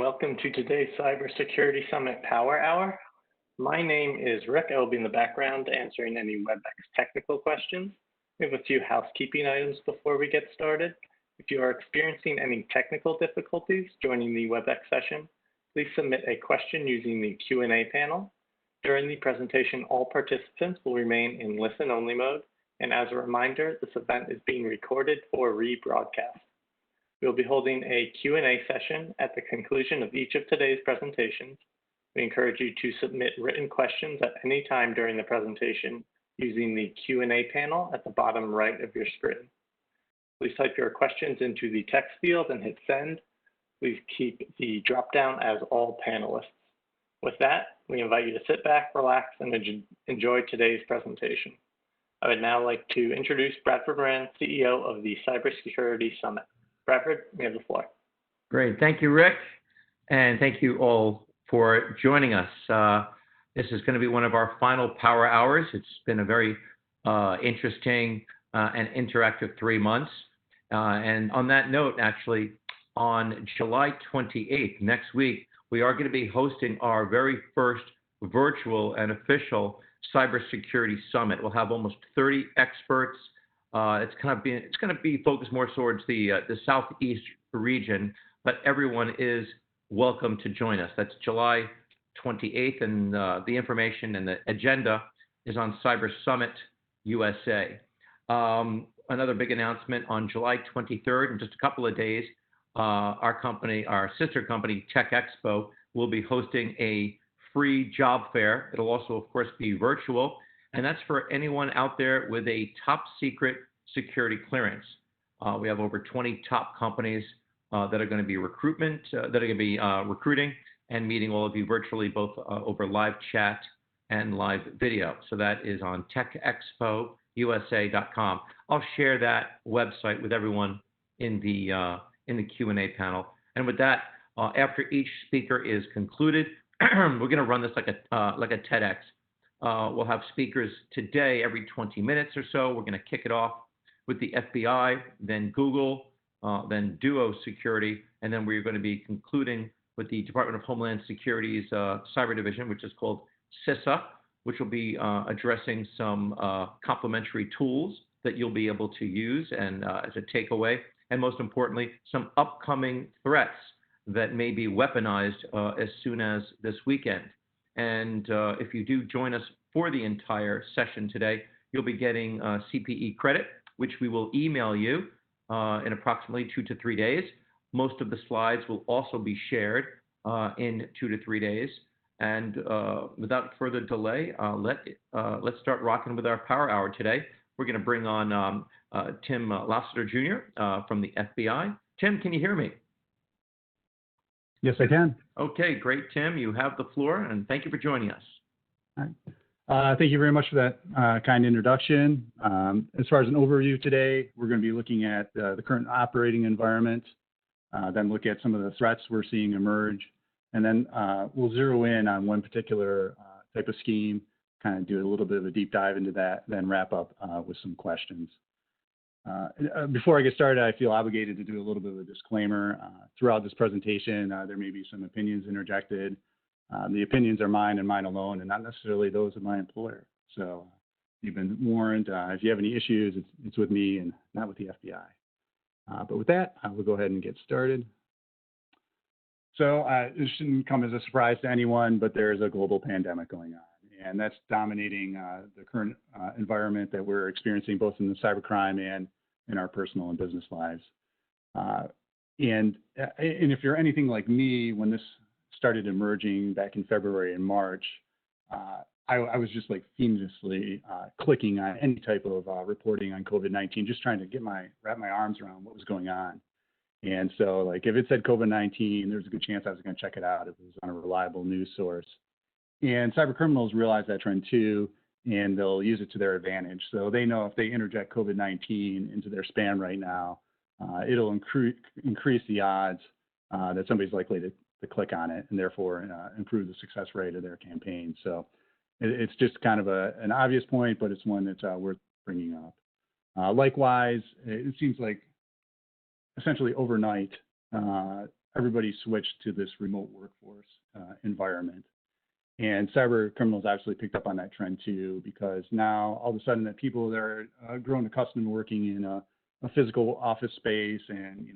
welcome to today's Cybersecurity Summit Power Hour. My name is Rick. I will be in the background answering any WebEx technical questions. We have a few housekeeping items before we get started. If you are experiencing any technical difficulties joining the WebEx session, please submit a question using the Q&A panel. During the presentation, all participants will remain in listen-only mode. And as a reminder, this event is being recorded for rebroadcast. We'll be holding a Q&A session at the conclusion of each of today's presentations. We encourage you to submit written questions at any time during the presentation using the Q&A panel at the bottom right of your screen. Please type your questions into the text field and hit send. Please keep the dropdown as all panelists. With that, we invite you to sit back, relax, and enjoy today's presentation. I would now like to introduce Bradford Moran, CEO of the Cybersecurity Summit. Bradford, you have the floor. Great. Thank you, Rick. And thank you all for joining us. This is going to be one of our final power hours. It's been a very interesting and interactive 3 months. And on that note, actually, on July 28th, next week, we are going to be hosting our very first virtual and official Cybersecurity Summit. We'll have almost 30 experts. It's going to be focused more towards the Southeast region, but everyone is welcome to join us. That's July 28th, and the information and the agenda is on Cyber Summit USA. Another big announcement on July 23rd, in just a couple of days, our sister company, Tech Expo, will be hosting a free job fair. It'll also, of course, be virtual. And that's for anyone out there with a top secret security clearance. We have over 20 top companies that are going to be recruiting and meeting all of you virtually, both over live chat and live video. So that is on techexpousa.com. I'll share that website with everyone in the Q&A panel. And with that, after each speaker is concluded, we're going to run this like a TEDx. We'll have speakers today every 20 minutes or so. We're going to kick it off with the FBI, then Google, then Duo Security, and then we're going to be concluding with the Department of Homeland Security's cyber division, which is called CISA, which will be addressing some complementary tools that you'll be able to use and as a takeaway, and most importantly, some upcoming threats that may be weaponized as soon as this weekend. And if you do join us for the entire session today, you'll be getting CPE credit, which we will email you in approximately 2 to 3 days. Most of the slides will also be shared in 2 to 3 days. And without further delay, let's start rocking with our power hour today. We're going to bring on Tim Lassiter Jr. From the FBI. Tim, can you hear me? Yes, I can. Okay, great, Tim. You have the floor, and thank you for joining us. All right. Thank you very much for that kind introduction. As far as an overview today, we're going to be looking at the current operating environment, then look at some of the threats we're seeing emerge, and then we'll zero in on one particular type of scheme, kind of do a little bit of a deep dive into that, then wrap up with some questions. Before I get started, I feel obligated to do a little bit of a disclaimer. Throughout this presentation, there may be some opinions interjected. The opinions are mine and mine alone, and not necessarily those of my employer. So you've been warned. If you have any issues, it's with me and not with the FBI. But with that, I will go ahead and get started. So it shouldn't come as a surprise to anyone, but there's a global pandemic going on. And that's dominating the current environment that we're experiencing, both in the cybercrime and in our personal and business lives. And if you're anything like me, when this started emerging back in February and March, I was just like fiendlessly clicking on any type of reporting on COVID-19, just trying to wrap my arms around what was going on. And so, like, if it said COVID-19, there's a good chance I was going to check it out if it was on a reliable news source. And cyber criminals realize that trend too, and they'll use it to their advantage. So they know if they interject COVID-19 into their spam right now, it'll increase the odds that somebody's likely to click on it, and therefore improve the success rate of their campaign. So it's just kind of an obvious point, but it's one that's worth bringing up. Likewise, it seems like essentially overnight, everybody switched to this remote workforce environment. And cyber criminals actually picked up on that trend too, because now all of a sudden that people that are grown accustomed to working in a physical office space and,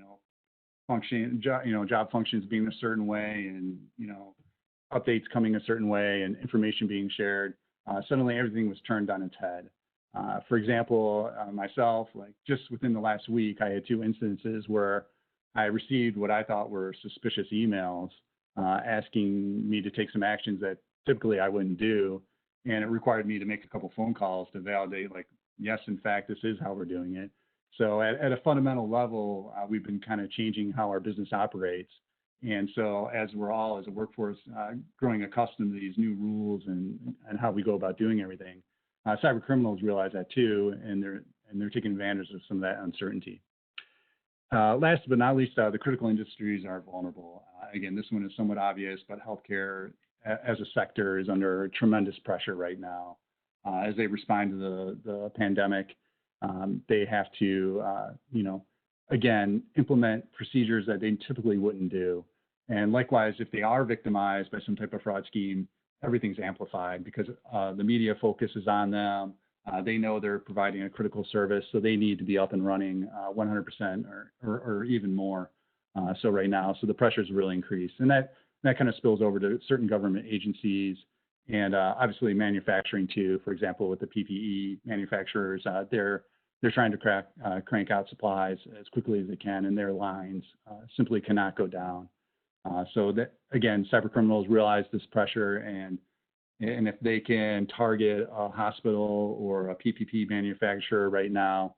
job functions being a certain way and, updates coming a certain way and information being shared, suddenly everything was turned on its head. For example, myself, like just within the last week, I had 2 instances where I received what I thought were suspicious emails asking me to take some actions that typically I wouldn't do. And it required me to make a couple phone calls to validate, like, yes, in fact, this is how we're doing it. So at a fundamental level, we've been kind of changing how our business operates. And so as we're all, as a workforce, growing accustomed to these new rules and how we go about doing everything, cyber criminals realize that too, and they're taking advantage of some of that uncertainty. Last but not least, the critical industries are vulnerable. Again, this one is somewhat obvious, but healthcare as a sector is under tremendous pressure right now. As they respond to the pandemic, they have to, again, implement procedures that they typically wouldn't do. And likewise, if they are victimized by some type of fraud scheme, everything's amplified because the media focuses on them. They know they're providing a critical service, so they need to be up and running 100% or even more. So right now, so the pressure's really increased, and that kind of spills over to certain government agencies and obviously manufacturing too. For example, with the PPE manufacturers, they're trying to crank out supplies as quickly as they can, and their lines simply cannot go down. So that, again, cyber criminals realize this pressure, and if they can target a hospital or a PPP manufacturer right now,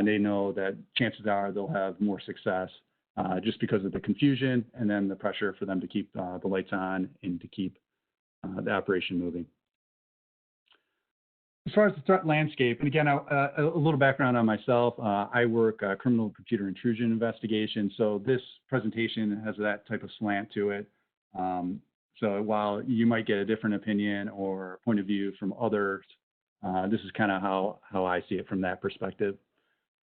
they know that chances are they'll have more success just because of the confusion and then the pressure for them to keep the lights on and to keep the operation moving. As far as the threat landscape, and again, a little background on myself. I work criminal computer intrusion investigation, so this presentation has that type of slant to it. So while you might get a different opinion or point of view from others, this is kind of how I see it from that perspective.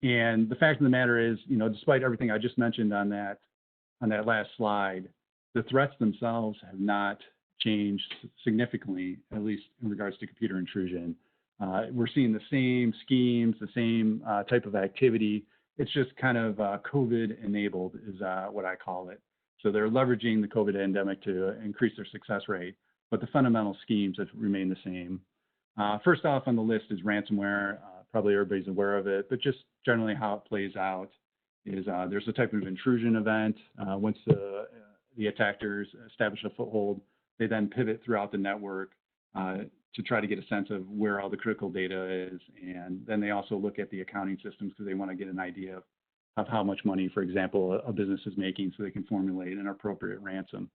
And the fact of the matter is, despite everything I just mentioned on that last slide, the threats themselves have not changed significantly, at least in regards to computer intrusion. We're seeing the same schemes, the same type of activity. It's just kind of COVID enabled is what I call it. So they're leveraging the COVID endemic to increase their success rate, but the fundamental schemes have remained the same. First off on the list is ransomware. Probably everybody's aware of it, but just generally how it plays out is there's a type of intrusion event. Once the attackers establish a foothold, they then pivot throughout the network to try to get a sense of where all the critical data is. And then they also look at the accounting systems because they want to get an idea of how much money, for example, a business is making so they can formulate an appropriate ransom.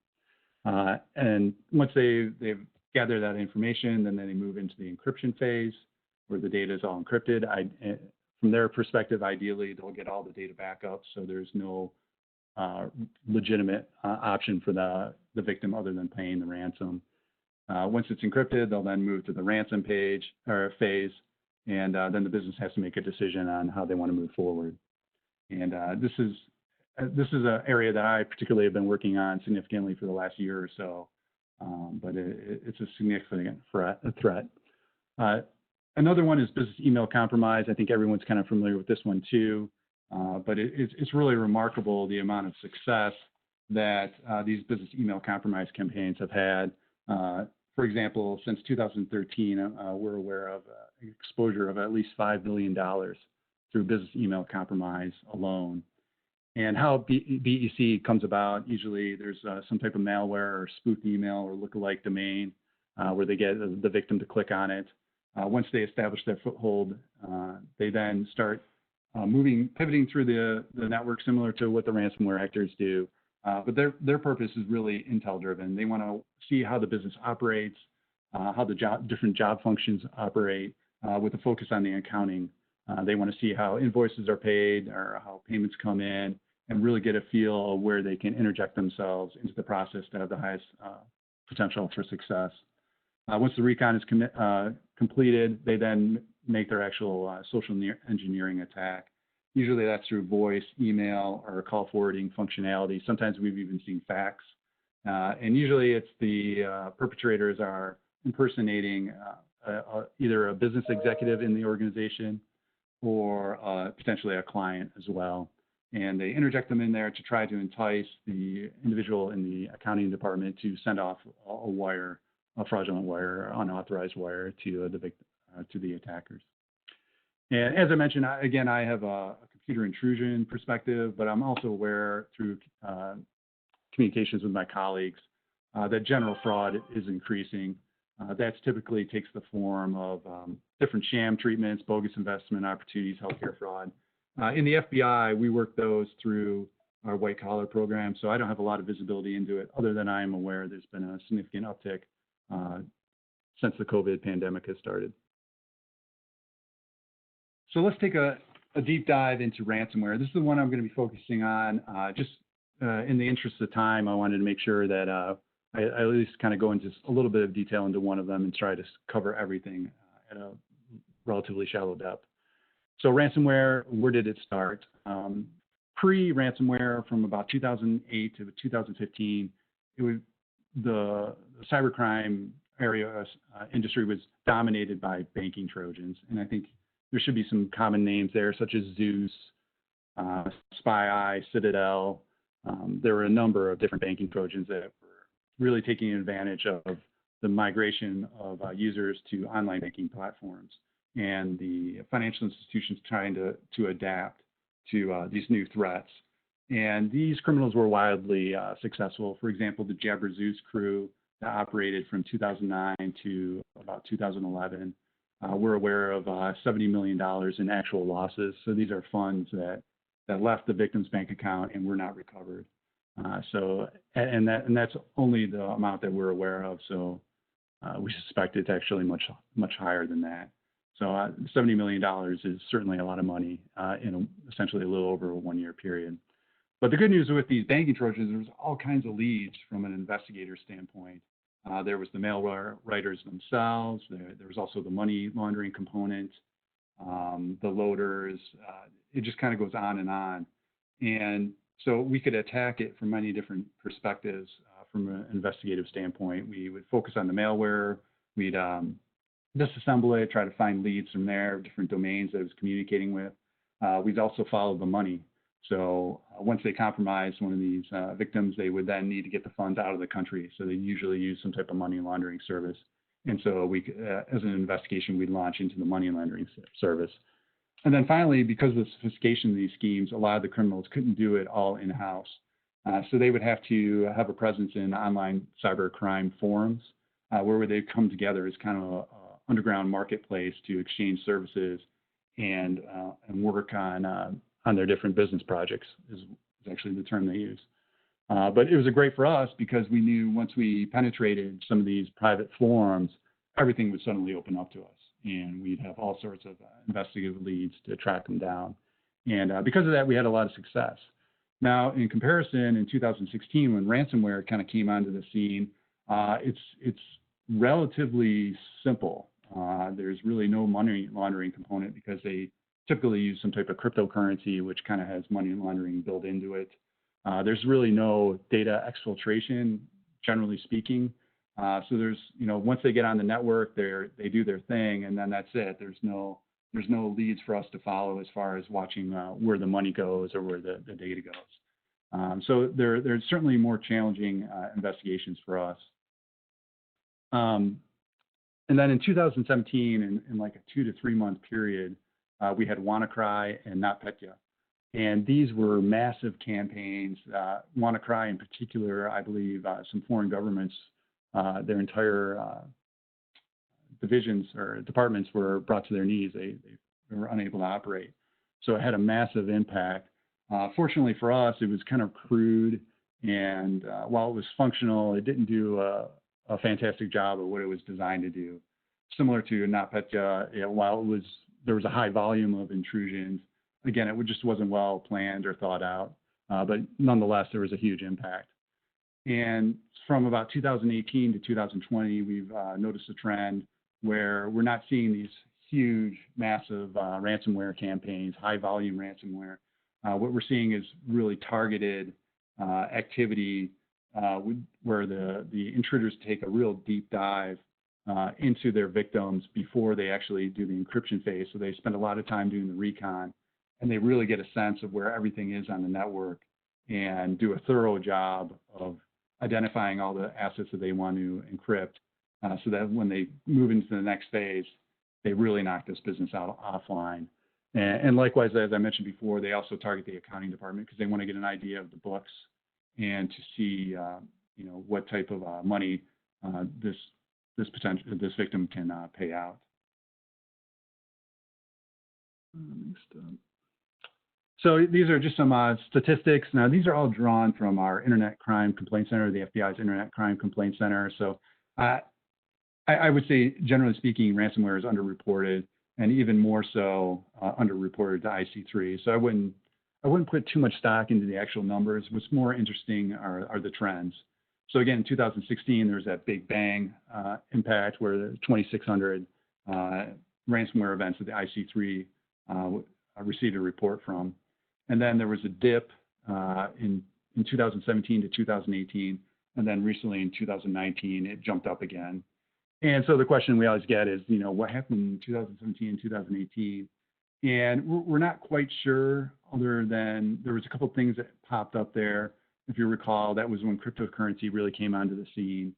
And once they've gathered that information, then they move into the encryption phase where the data is all encrypted. From their perspective, ideally, they'll get all the data back up so there's no legitimate option for the victim other than paying the ransom. Once it's encrypted, they'll then move to the ransom phase, and then the business has to make a decision on how they want to move forward. And this is an area that I particularly have been working on significantly for the last year or so, but it's a significant threat. Another one is business email compromise. I think everyone's kind of familiar with this one too, but it's really remarkable the amount of success that these business email compromise campaigns have had. For example, since 2013, we're aware of exposure of at least $5 billion through business email compromise alone. And how BEC comes about, usually there's some type of malware or spoofed email or lookalike domain where they get the victim to click on it. Once they establish their foothold, they then start pivoting through the network similar to what the ransomware actors do. But their purpose is really intel driven. They want to see how the business operates, how the different job functions operate with a focus on the accounting. They want to see how invoices are paid or how payments come in and really get a feel of where they can interject themselves into the process to have the highest potential for success. Once the recon is completed, they then make their actual social engineering attack. Usually that's through voice, email, or call forwarding functionality. Sometimes we've even seen fax. And usually it's the perpetrators are impersonating either a business executive in the organization or potentially a client as well. And they interject them in there to try to entice the individual in the accounting department to send off a wire, a fraudulent wire, unauthorized wire to the attackers. And as I mentioned, again, I have a computer intrusion perspective, but I'm also aware through communications with my colleagues that general fraud is increasing. That typically takes the form of different sham treatments, bogus investment opportunities, healthcare fraud. In the FBI, we work those through our white collar program, so I don't have a lot of visibility into it, other than I am aware there's been a significant uptick since the COVID pandemic has started. So let's take a deep dive into ransomware. This is the one I'm going to be focusing on. In the interest of time, I wanted to make sure that I at least kind of go into a little bit of detail into one of them and try to cover everything at a relatively shallow depth. So ransomware, where did it start? Pre-ransomware, from about 2008 to 2015, the cybercrime area industry was dominated by banking Trojans, and I think there should be some common names there, such as Zeus, SpyEye, Citadel. There were a number of different banking Trojans that were really taking advantage of the migration of users to online banking platforms and the financial institutions trying to adapt to these new threats. And these criminals were wildly successful. For example, the Jabber Zeus crew that operated from 2009 to about 2011. We're aware of $70 million in actual losses. So these are funds that left the victim's bank account and were not recovered. And that's only the amount that we're aware of. So we suspect it's actually much higher than that. So $70 million is certainly a lot of money in essentially a little over a 1-year period. But the good news with these banking Trojans, there was all kinds of leads from an investigator standpoint. There was the malware writers themselves. There was also the money laundering component, the loaders. It just kind of goes on and on. And so we could attack it from many different perspectives from an investigative standpoint. We would focus on the malware. We'd disassemble it, try to find leads from there, different domains that it was communicating with. We'd also follow the money. So once they compromised one of these victims, they would then need to get the funds out of the country. So they usually use some type of money laundering service. And so we, as an investigation, we'd launch into the money laundering service. And then finally, because of the sophistication of these schemes, a lot of the criminals couldn't do it all in-house. So they would have to have a presence in online cybercrime forums where they'd come together as kind of an underground marketplace to exchange services and work on their different business projects is actually the term they use. But it was great for us because we knew once we penetrated some of these private forums, everything would suddenly open up to us. And we'd have all sorts of investigative leads to track them down. And because of that, we had a lot of success. Now, in comparison, in 2016, when ransomware kind of came onto the scene, it's relatively simple. There's really no money laundering component because they typically use some type of cryptocurrency, which kind of has money laundering built into it. There's really no data exfiltration, generally speaking. So there's, once they get on the network, they do their thing, and then that's it. There's no leads for us to follow as far as watching where the money goes or where the data goes. So there's certainly more challenging investigations for us. And then in 2017, in like a 2 to 3 month period, we had WannaCry and NotPetya. And these were massive campaigns. WannaCry in particular, I believe some foreign governments, their entire divisions or departments were brought to their knees. They were unable to operate. So it had a massive impact. Fortunately for us, it was kind of crude. And while it was functional, it didn't do a fantastic job of what it was designed to do. Similar to NotPetya, while there was a high volume of intrusions, again, it just wasn't well planned or thought out. But nonetheless, there was a huge impact. And from about 2018 to 2020, we've noticed a trend where we're not seeing these huge, massive ransomware campaigns, high volume ransomware. What we're seeing is really targeted activity where the intruders take a real deep dive into their victims before they actually do the encryption phase. So they spend a lot of time doing the recon, and they really get a sense of where everything is on the network and do a thorough job of identifying all the assets that they want to encrypt so that when they move into the next phase, they really knock this business out offline. And likewise, as I mentioned before, they also target the accounting department because they want to get an idea of the books and to see, what type of money this victim can pay out. So these are just some statistics. Now, these are all drawn from our Internet Crime Complaint Center, the FBI's Internet Crime Complaint Center. So I would say, generally speaking, ransomware is underreported, and even more so underreported to IC3. So I wouldn't put too much stock into the actual numbers. What's more interesting are the trends. So again, in 2016, there was that big bang impact where the 2,600 ransomware events that the IC3 received a report from. And then there was a dip in 2017 to 2018. And then recently in 2019, it jumped up again. And so the question we always get is, what happened in 2017 and 2018? And we're not quite sure, other than there was a couple of things that popped up there. If you recall, that was when cryptocurrency really came onto the scene.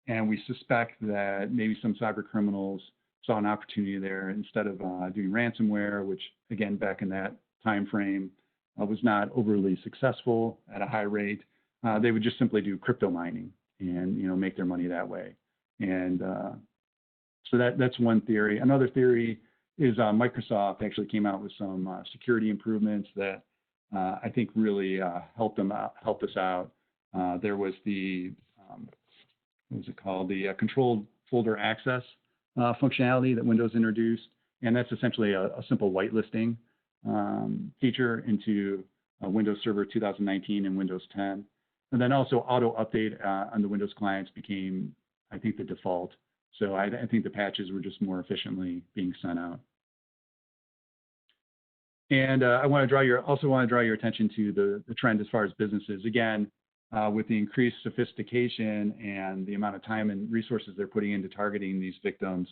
And we suspect that maybe some cyber criminals saw an opportunity there. Instead of doing ransomware, which again, back in that time frame, was not overly successful at a high rate, they would just simply do crypto mining and make their money that way. And so that's one theory. Another theory is Microsoft actually came out with some security improvements that I think really helped us out. There was the what was it called? The controlled folder access functionality that Windows introduced, and that's essentially a simple whitelisting feature into Windows Server 2019 and Windows 10. And then also auto update on the Windows clients became, I think, the default. So I think the patches were just more efficiently being sent out. And I also want to draw your attention to the trend as far as businesses. Again, with the increased sophistication and the amount of time and resources they're putting into targeting these victims,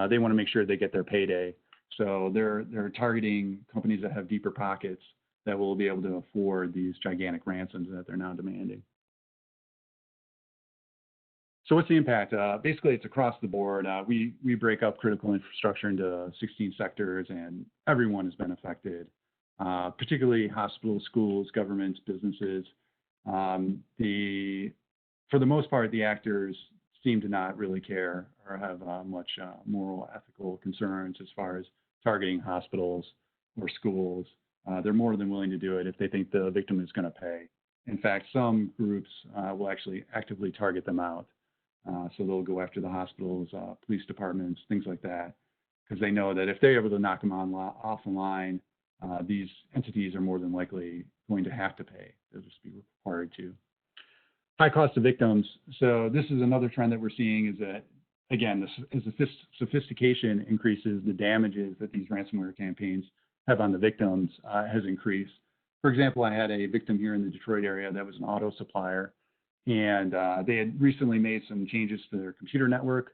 they want to make sure they get their payday. So they're targeting companies that have deeper pockets that will be able to afford these gigantic ransoms that they're now demanding. So what's the impact? Basically, it's across the board. We break up critical infrastructure into 16 sectors, and everyone has been affected, particularly hospitals, schools, governments, businesses. For the most part, the actors seem to not really care or have much moral, ethical concerns as far as targeting hospitals or schools. They're more than willing to do it if they think the victim is going to pay. In fact, some groups will actually actively target them out. So they'll go after the hospitals, police departments, things like that, because they know that if they're able to knock them off the line, these entities are more than likely going to have to pay. They'll just be required to. High cost of victims. So this is another trend that we're seeing, is that, again, as the sophistication increases, the damages that these ransomware campaigns have on the victims has increased. For example, I had a victim here in the Detroit area that was an auto supplier, and they had recently made some changes to their computer network,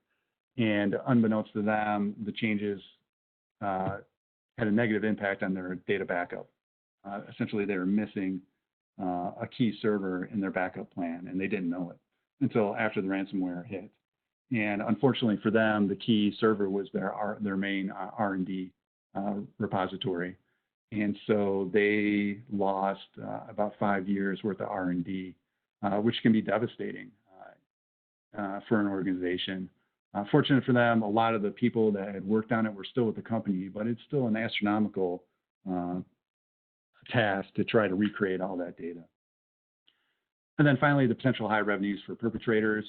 and unbeknownst to them, the changes had a negative impact on their data backup. Essentially, they were missing a key server in their backup plan, and they didn't know it until after the ransomware hit. And unfortunately for them, the key server was their main R&D repository. And so they lost about 5 years worth of R&D, which can be devastating for an organization. Fortunate for them, a lot of the people that had worked on it were still with the company, but it's still an astronomical task to try to recreate all that data. And then finally, the potential high revenues for perpetrators.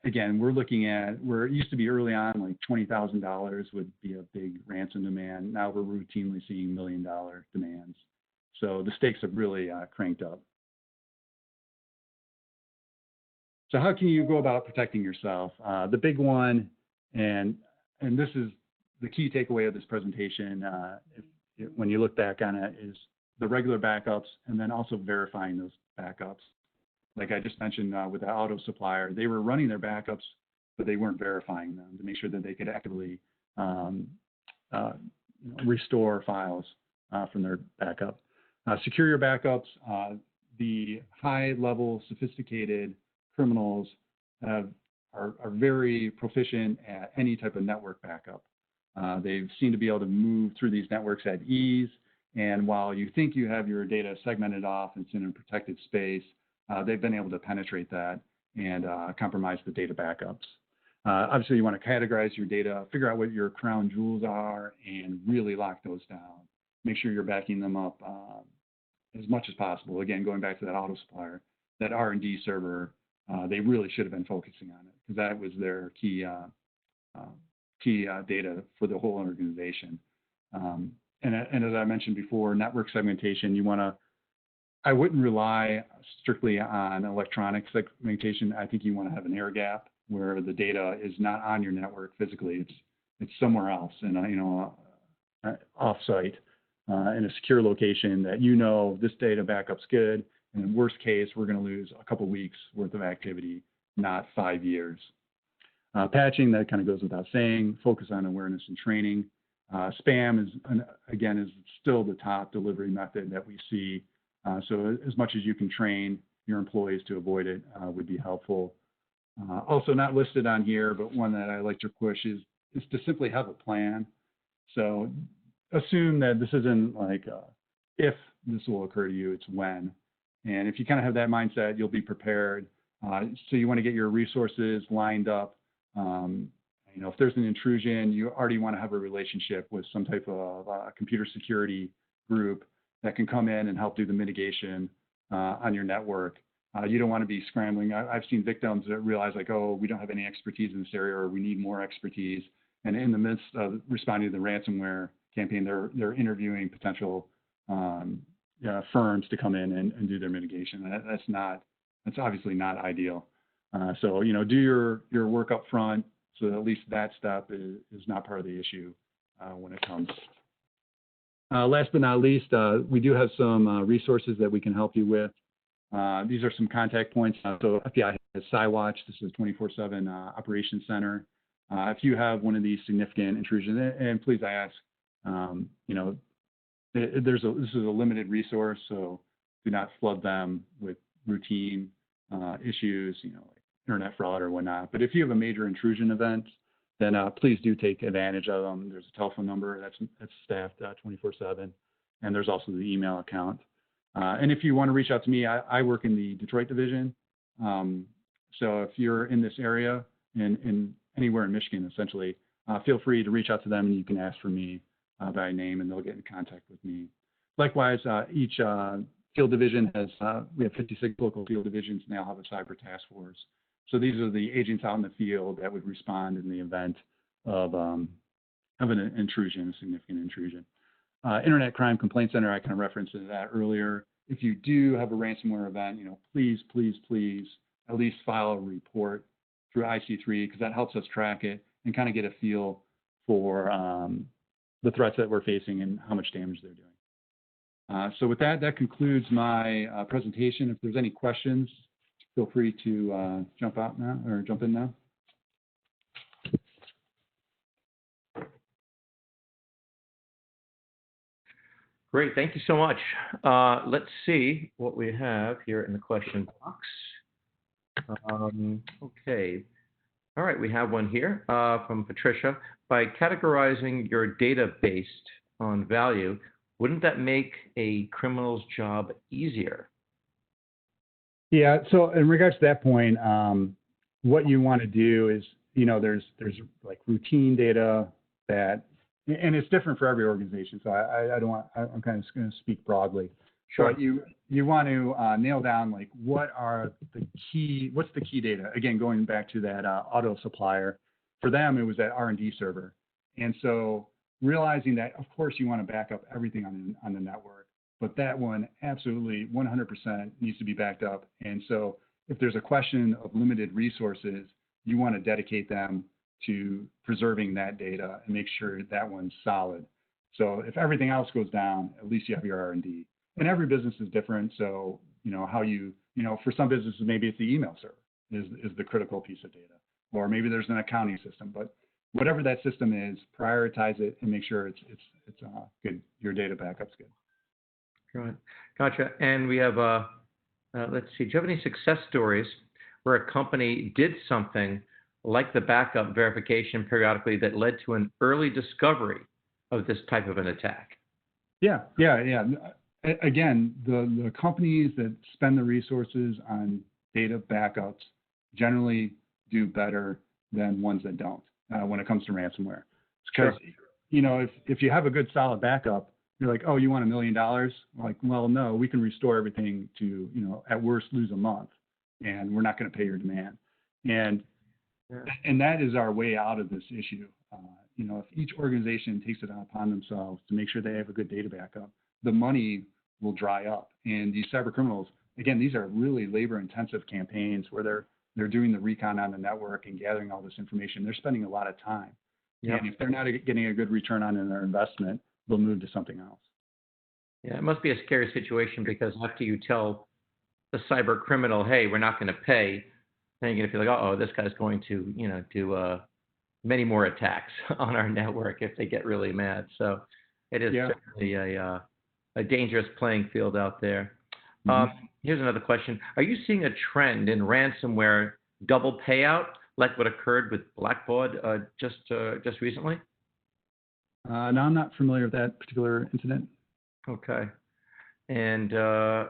Again, we're looking at, where it used to be early on, like $20,000 would be a big ransom demand. Now we're routinely seeing $1 million demands. So the stakes have really cranked up. So how can you go about protecting yourself? The big one, and this is the key takeaway of this presentation, when you look back on it, is the regular backups and then also verifying those backups. Like I just mentioned with the auto supplier, they were running their backups, but they weren't verifying them to make sure that they could actively restore files from their backup. Secure your backups. The high-level, sophisticated criminals are very proficient at any type of network backup. They seem to be able to move through these networks at ease. And while you think you have your data segmented off and it's in a protected space, they've been able to penetrate that and compromise the data backups. Obviously, you want to categorize your data, figure out what your crown jewels are, and really lock those down. Make sure you're backing them up as much as possible. Again, going back to that auto supplier, that R&D server, they really should have been focusing on it because that was their key data for the whole organization. And as I mentioned before, network segmentation, I wouldn't rely strictly on electronic segmentation. I think you want to have an air gap where the data is not on your network physically. It's somewhere else in off-site in a secure location that this data backup's good. And in worst case, we're going to lose a couple weeks worth of activity, not 5 years. Patching, that kind of goes without saying. Focus on awareness and training. Spam is still the top delivery method that we see. So as much as you can train your employees to avoid it would be helpful. Also not listed on here, but one that I like to push is to simply have a plan. So assume that this isn't like if this will occur to you, it's when. And if you kind of have that mindset, you'll be prepared. So you want to get your resources lined up. If there's an intrusion, you already want to have a relationship with some type of computer security group that can come in and help do the mitigation on your network. You don't want to be scrambling. I've seen victims that realize like, oh, we don't have any expertise in this area, or we need more expertise. And in the midst of responding to the ransomware campaign, they're interviewing potential firms to come in and do their mitigation. That's obviously not ideal. So do your work up front, so that at least that step is not part of the issue when it comes. Last but not least, we do have some resources that we can help you with. These are some contact points. So FBI has CyWatch. This is a 24/7 operations center. If you have one of these significant intrusions, and please I ask, this is a limited resource, so do not flood them with routine issues, like internet fraud or whatnot. But if you have a major intrusion event, then please do take advantage of them. There's a telephone number that's staffed 24/7, and there's also the email account. And if you want to reach out to me, I work in the Detroit division. So if you're in this area, in anywhere in Michigan, essentially, feel free to reach out to them, and you can ask for me by name, and they'll get in contact with me. Likewise, each field division we have 56 local field divisions, and they all have a cyber task force. So these are the agents out in the field that would respond in the event of an intrusion, a significant intrusion. Internet Crime Complaint Center, I kind of referenced that earlier. If you do have a ransomware event, please at least file a report through IC3, because that helps us track it and kind of get a feel for the threats that we're facing and how much damage they're doing. So with that concludes my presentation. If there's any questions, feel free to jump in now. Great, thank you so much. Let's see what we have here in the question box. Okay, all right, we have one here from Patricia. By categorizing your data based on value, wouldn't that make a criminal's job easier? Yeah, so in regards to that point, what you want to do is, there's like routine data that, and it's different for every organization. So I'm kind of just going to speak broadly. Sure. But you want to nail down like what's the key data? Again, going back to that auto supplier, for them it was that R&D server, and so realizing that of course you want to back up everything on the network, but that one absolutely 100% needs to be backed up. And so if there's a question of limited resources, you want to dedicate them to preserving that data and make sure that one's solid. So if everything else goes down, at least you have your R&D. And every business is different. So, how for some businesses, maybe it's the email server is the critical piece of data, or maybe there's an accounting system, but whatever that system is, prioritize it and make sure it's good. Your data backup's good. Right. Gotcha. And we have, let's see, do you have any success stories where a company did something like the backup verification periodically that led to an early discovery of this type of an attack? Yeah. Again, the companies that spend the resources on data backups generally do better than ones that don't when it comes to ransomware. Because, if you have a good solid backup, you're like, oh, you want $1 million? Like, well, no, we can restore everything to, at worst, lose a month, and we're not going to pay your demand. And that is our way out of this issue. If each organization takes it upon themselves to make sure they have a good data backup, the money will dry up. And these cyber criminals, again, these are really labor-intensive campaigns where they're doing the recon on the network and gathering all this information. They're spending a lot of time. Yep. And if they're not getting a good return on their investment, they'll move to something else. Yeah, it must be a scary situation because after you tell the cyber criminal, hey, we're not going to pay, then you're going to feel like, oh, this guy's going to, do many more attacks on our network if they get really mad. So it is certainly a dangerous playing field out there. Here's another question. Are you seeing a trend in ransomware double payout like what occurred with Blackbaud just recently? No, I'm not familiar with that particular incident. Okay. And I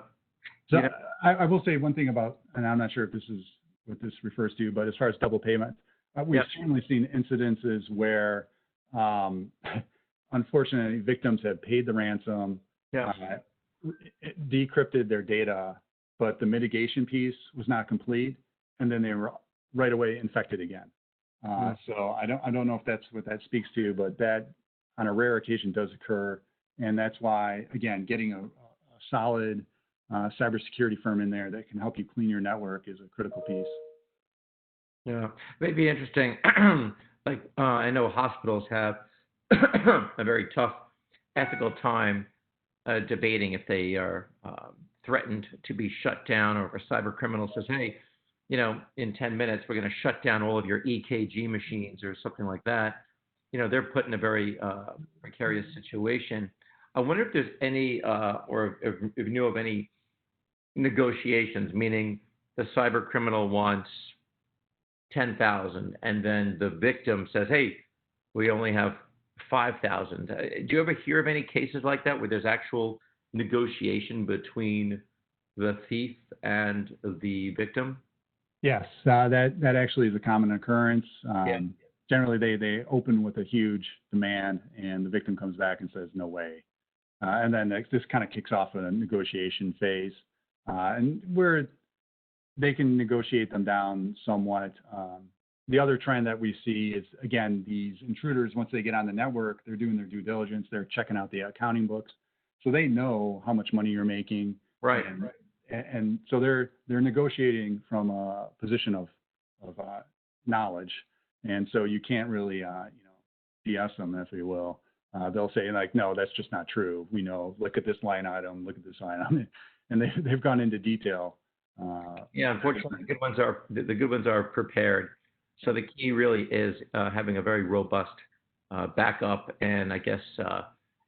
will say one thing about, and I'm not sure if this is what this refers to, but as far as double payment, we've certainly seen incidences where, unfortunately, victims have paid the ransom, decrypted their data, but the mitigation piece was not complete, and then they were right away infected again. So I don't know if that's what that speaks to, but that on a rare occasion does occur, and that's why, again, getting a solid cybersecurity firm in there that can help you clean your network is a critical piece. Yeah, it'd be interesting. I know hospitals have a very tough ethical time debating if they are threatened to be shut down, or if a cyber criminal says, hey, in 10 minutes, we're going to shut down all of your EKG machines or something like that. They're put in a very precarious situation. I wonder if there's any, or if you know of any negotiations, meaning the cyber criminal wants 10,000 and then the victim says, hey, we only have 5,000. Do you ever hear of any cases like that where there's actual negotiation between the thief and the victim? Yes, that actually is a common occurrence. Generally, they open with a huge demand, and the victim comes back and says, no way. And then this kind of kicks off a negotiation phase, and where they can negotiate them down somewhat. The other trend that we see is, again, these intruders, once they get on the network, they're doing their due diligence. They're checking out the accounting books, so they know how much money you're making. Right. And so they're negotiating from a position of knowledge, and so you can't really BS them, if you will. They'll say like, no, that's just not true. We know. Look at this line item. Look at this line item, and they've gone into detail. Unfortunately, the good ones are prepared. So the key really is having a very robust backup, and I guess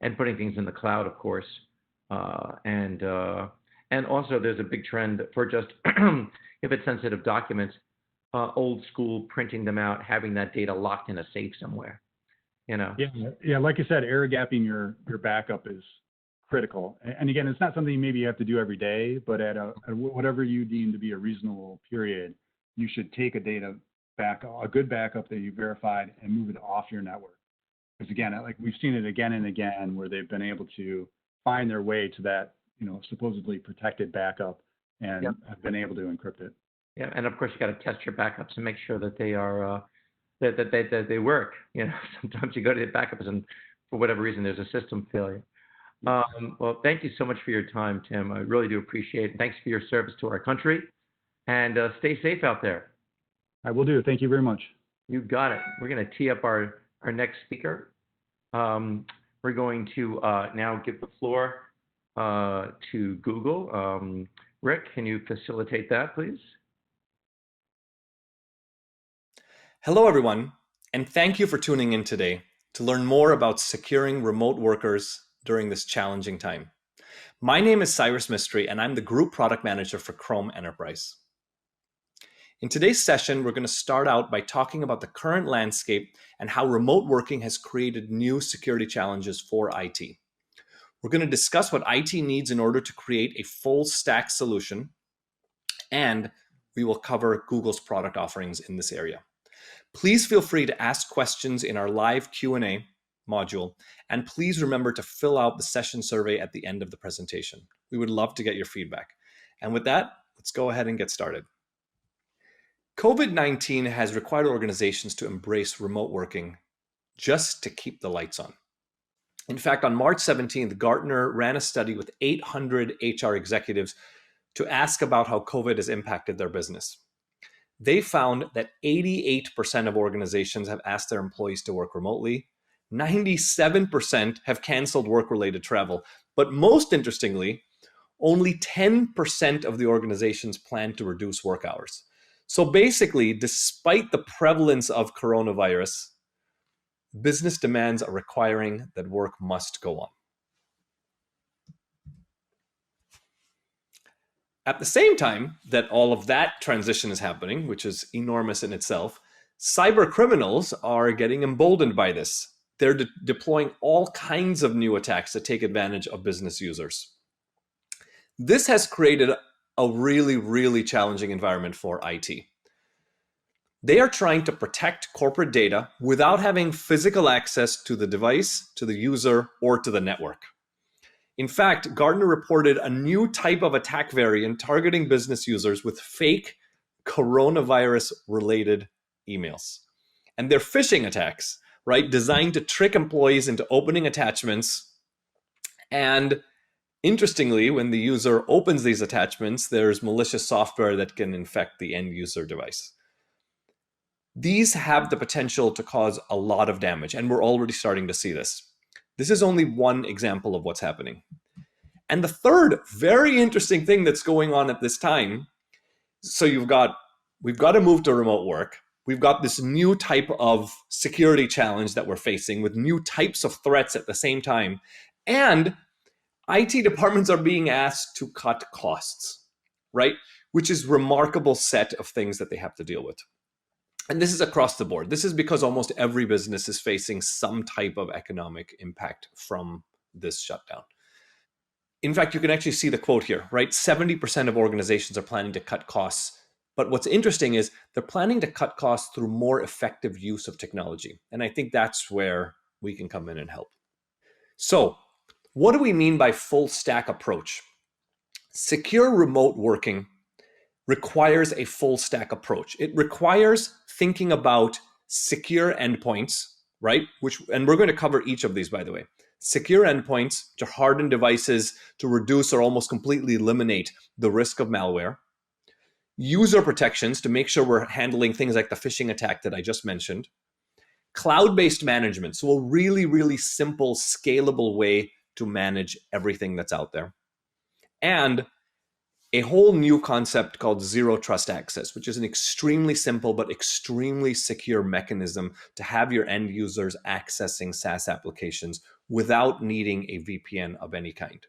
and putting things in the cloud, of course, and also there's a big trend for just if it's sensitive documents, old school printing them out, having that data locked in a safe somewhere. Yeah. Like I said, air gapping your backup is critical. And again, it's not something maybe you have to do every day, but at whatever you deem to be a reasonable period, you should take a good backup that you verified and move it off your network. Because again, like we've seen it again and again where they've been able to find their way to that, supposedly protected backup and have been able to encrypt it. Yeah, and of course you got to test your backups and make sure that they are that they work. Sometimes you go to the backups and for whatever reason there's a system failure. Well, thank you so much for your time, Tim. I really do appreciate it. Thanks for your service to our country, and stay safe out there. I will do. Thank you very much. You got it. We're going to tee up our next speaker. We're going to now give the floor to Google. Rick, can you facilitate that, please? Hello, everyone, and thank you for tuning in today to learn more about securing remote workers during this challenging time. My name is Cyrus Mistry, and I'm the Group Product Manager for Chrome Enterprise. In today's session, we're going to start out by talking about the current landscape and how remote working has created new security challenges for IT. We're going to discuss what IT needs in order to create a full stack solution, and we will cover Google's product offerings in this area. Please feel free to ask questions in our live Q&A module, and please remember to fill out the session survey at the end of the presentation. We would love to get your feedback. And with that, let's go ahead and get started. COVID-19 has required organizations to embrace remote working just to keep the lights on. In fact, on March 17th, Gartner ran a study with 800 HR executives to ask about how COVID has impacted their business. They found that 88% of organizations have asked their employees to work remotely. 97% have canceled work-related travel. But most interestingly, only 10% of the organizations plan to reduce work hours. So basically, despite the prevalence of coronavirus, business demands are requiring that work must go on. At the same time that all of that transition is happening, which is enormous in itself, cyber criminals are getting emboldened by this. They're deploying all kinds of new attacks to take advantage of business users. This has created a really, really challenging environment for IT. They are trying to protect corporate data without having physical access to the device, to the user, or to the network. In fact, Gartner reported a new type of attack variant targeting business users with fake coronavirus-related emails. And they're phishing attacks, right? Designed to trick employees into opening attachments. And interestingly, when the user opens these attachments, there's malicious software that can infect the end user device. These have the potential to cause a lot of damage, and we're already starting to see this. This is only one example of what's happening. And the third very interesting thing that's going on at this time, so we've got to move to remote work. We've got this new type of security challenge that we're facing with new types of threats at the same time. And IT departments are being asked to cut costs, right? Which is a remarkable set of things that they have to deal with. And this is across the board. This is because almost every business is facing some type of economic impact from this shutdown. In fact, you can actually see the quote here, right? 70% of organizations are planning to cut costs. But what's interesting is they're planning to cut costs through more effective use of technology. And I think that's where we can come in and help. So what do we mean by full stack approach? Secure remote working requires a full stack approach. It requires thinking about secure endpoints, right? And we're going to cover each of these, by the way. Secure endpoints to harden devices to reduce or almost completely eliminate the risk of malware. User protections to make sure we're handling things like the phishing attack that I just mentioned. Cloud-based management, so a really, really simple, scalable way to manage everything that's out there. And a whole new concept called zero trust access, which is an extremely simple but extremely secure mechanism to have your end users accessing SaaS applications without needing a VPN of any kind.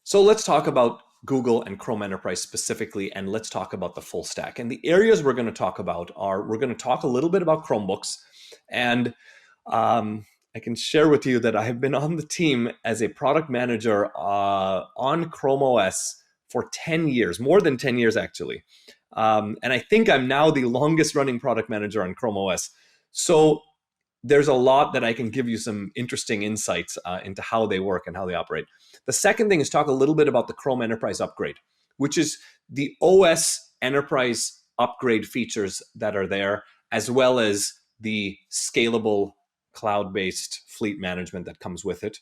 So let's talk about Google and Chrome Enterprise specifically, and let's talk about the full stack. And the areas we're going to talk about are, we're going to talk a little bit about Chromebooks, and I can share with you that I have been on the team as a product manager on Chrome OS for 10 years, more than 10 years actually. And I think I'm now the longest running product manager on Chrome OS. So there's a lot that I can give you some interesting insights into how they work and how they operate. The second thing is talk a little bit about the Chrome Enterprise upgrade, which is the OS Enterprise upgrade features that are there, as well as the scalable cloud-based fleet management that comes with it.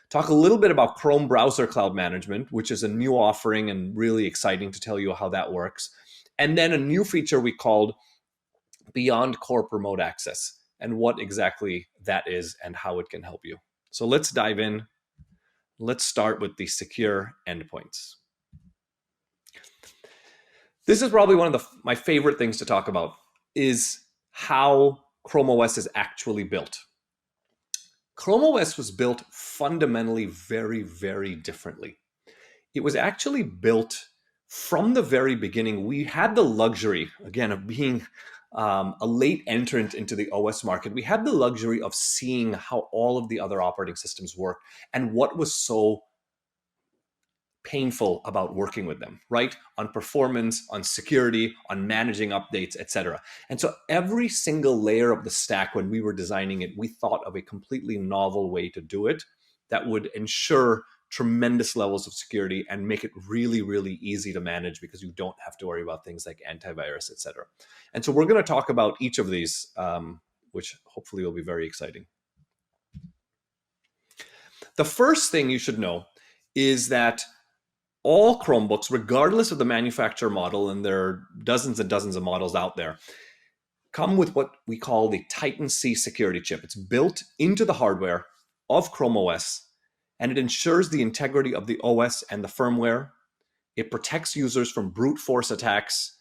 Talk a little bit about Chrome Browser Cloud Management, which is a new offering and really exciting to tell you how that works. And then a new feature we called Beyond Corp Remote Access, and what exactly that is and how it can help you. So let's dive in. Let's start with the secure endpoints. This is probably one of my favorite things to talk about, is how Chrome OS is actually built. Chrome OS was built fundamentally very, very differently. It was actually built from the very beginning. We had the luxury, again, of being a late entrant into the OS market. We had the luxury of seeing how all of the other operating systems work and what was so painful about working with them, right? On performance, on security, on managing updates, etc. And so every single layer of the stack, when we were designing it, we thought of a completely novel way to do it that would ensure tremendous levels of security and make it really, really easy to manage, because you don't have to worry about things like antivirus, etc. And so we're going to talk about each of these, which hopefully will be very exciting. The first thing you should know is that all Chromebooks, regardless of the manufacturer model, and there are dozens and dozens of models out there, come with what we call the Titan C security chip. It's built into the hardware of Chrome OS, and it ensures the integrity of the OS and the firmware. It protects users from brute force attacks.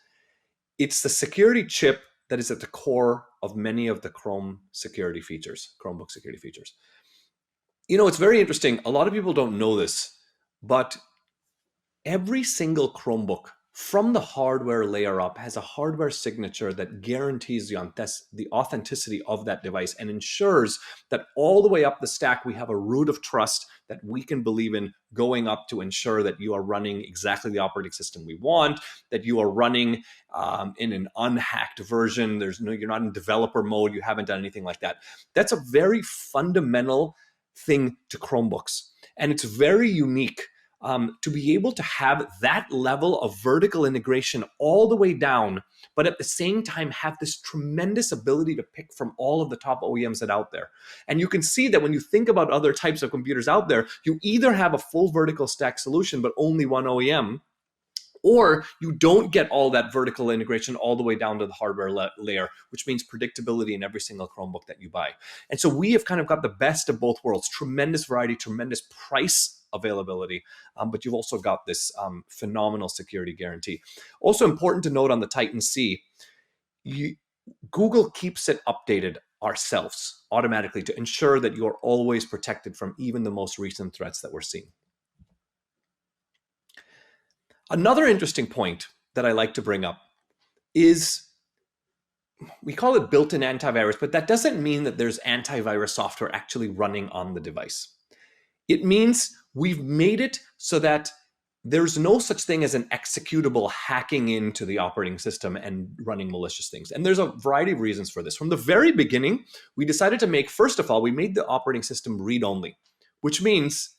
It's the security chip that is at the core of many of the Chromebook security features. You know, it's very interesting. A lot of people don't know this, but every single Chromebook from the hardware layer up has a hardware signature that guarantees the authenticity of that device and ensures that all the way up the stack, we have a root of trust that we can believe in going up to ensure that you are running exactly the operating system we want, that you are running in an unhacked version. You're not in developer mode. You haven't done anything like that. That's a very fundamental thing to Chromebooks. And it's very unique to be able to have that level of vertical integration all the way down, but at the same time have this tremendous ability to pick from all of the top OEMs that are out there. And you can see that when you think about other types of computers out there, you either have a full vertical stack solution, but only one OEM, or you don't get all that vertical integration all the way down to the hardware layer, which means predictability in every single Chromebook that you buy. And so we have kind of got the best of both worlds, tremendous variety, tremendous price availability, but you've also got this phenomenal security guarantee. Also important to note on the Titan C, Google keeps it updated ourselves automatically to ensure that you are always protected from even the most recent threats that we're seeing. Another interesting point that I like to bring up is, we call it Builtin Antivirus, but that doesn't mean that there's antivirus software actually running on the device. It means we've made it so that there's no such thing as an executable hacking into the operating system and running malicious things. And there's a variety of reasons for this. From the very beginning, we decided to make, first of all, we made the operating system read-only, which means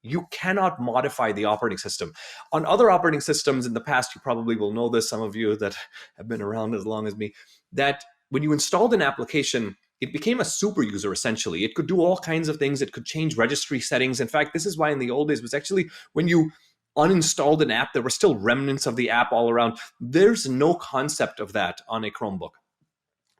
you cannot modify the operating system. On other operating systems in the past, you probably will know this, some of you that have been around as long as me, that when you installed an application, it became a super user essentially. It could do all kinds of things. It could change registry settings. In fact, this is why in the old days was actually when you uninstalled an app, there were still remnants of the app all around. There's no concept of that on a Chromebook.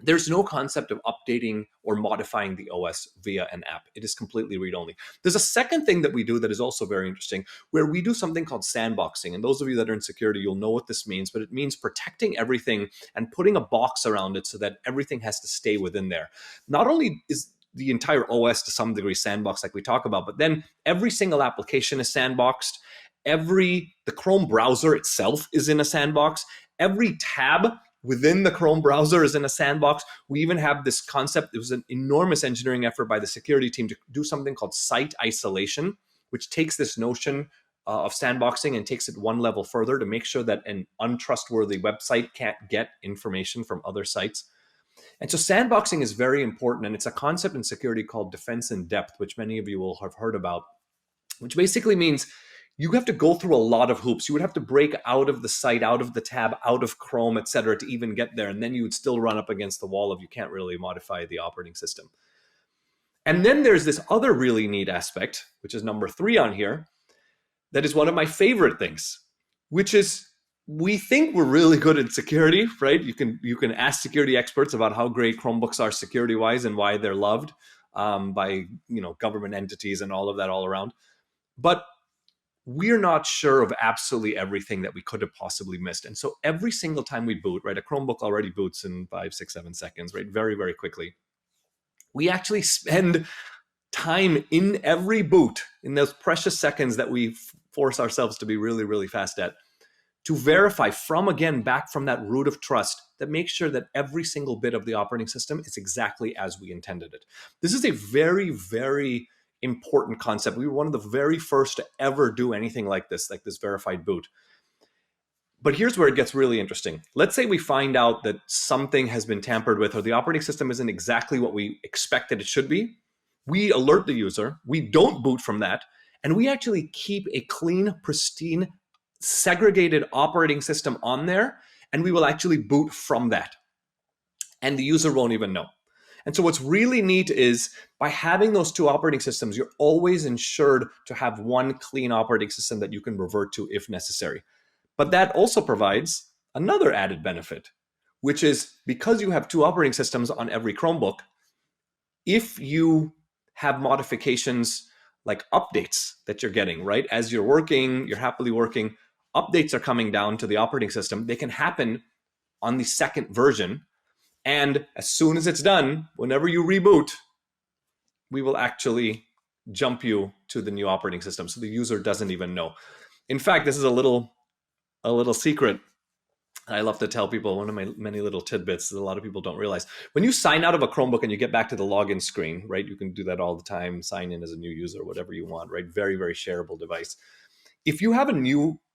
There's no concept of updating or modifying the OS via an app. It is completely read-only. There's a second thing that we do that is also very interesting, where we do something called sandboxing. And those of you that are in security, you'll know what this means, but it means protecting everything and putting a box around it so that everything has to stay within there. Not only is the entire OS to some degree sandboxed like we talk about, but then every single application is sandboxed. The Chrome browser itself is in a sandbox. Every tab within the Chrome browser is in a sandbox. We even have this concept. It was an enormous engineering effort by the security team to do something called site isolation, which takes this notion of sandboxing and takes it one level further to make sure that an untrustworthy website can't get information from other sites. And so sandboxing is very important, and it's a concept in security called defense in depth, which many of you will have heard about, which basically means you have to go through a lot of hoops. You would have to break out of the site, out of the tab, out of Chrome, et cetera, to even get there. And then you would still run up against the wall of you can't really modify the operating system. And then there's this other really neat aspect, which is number 3 on here, that is one of my favorite things, which is we think we're really good at security, right? You can ask security experts about how great Chromebooks are security-wise and why they're loved by government entities and all of that all around. But we're not sure of absolutely everything that we could have possibly missed. And so every single time we boot, right, a Chromebook already boots in 5, 6, 7 seconds, right, very, very quickly. We actually spend time in every boot, in those precious seconds that we force ourselves to be really, really fast at, to verify back from that root of trust that makes sure that every single bit of the operating system is exactly as we intended it. This is a very, very important concept. We were one of the very first to ever do anything like this verified boot. But here's where it gets really interesting. Let's say we find out that something has been tampered with or the operating system isn't exactly what we expected it should be. We alert the user, we don't boot from that, and we actually keep a clean, pristine, segregated operating system on there, and we will actually boot from that. And the user won't even know. And so what's really neat is by having those two operating systems, you're always ensured to have one clean operating system that you can revert to if necessary. But that also provides another added benefit, which is because you have two operating systems on every Chromebook, if you have modifications like updates that you're getting, right? As you're working, you're happily working, updates are coming down to the operating system. They can happen on the second version. And as soon as it's done, whenever you reboot, we will actually jump you to the new operating system. So the user doesn't even know. In fact, this is a little secret I love to tell people, one of my many little tidbits that a lot of people don't realize. When you sign out of a Chromebook and you get back to the login screen, right? You can do that all the time, sign in as a new user, whatever you want, right? Very, very shareable device. If you have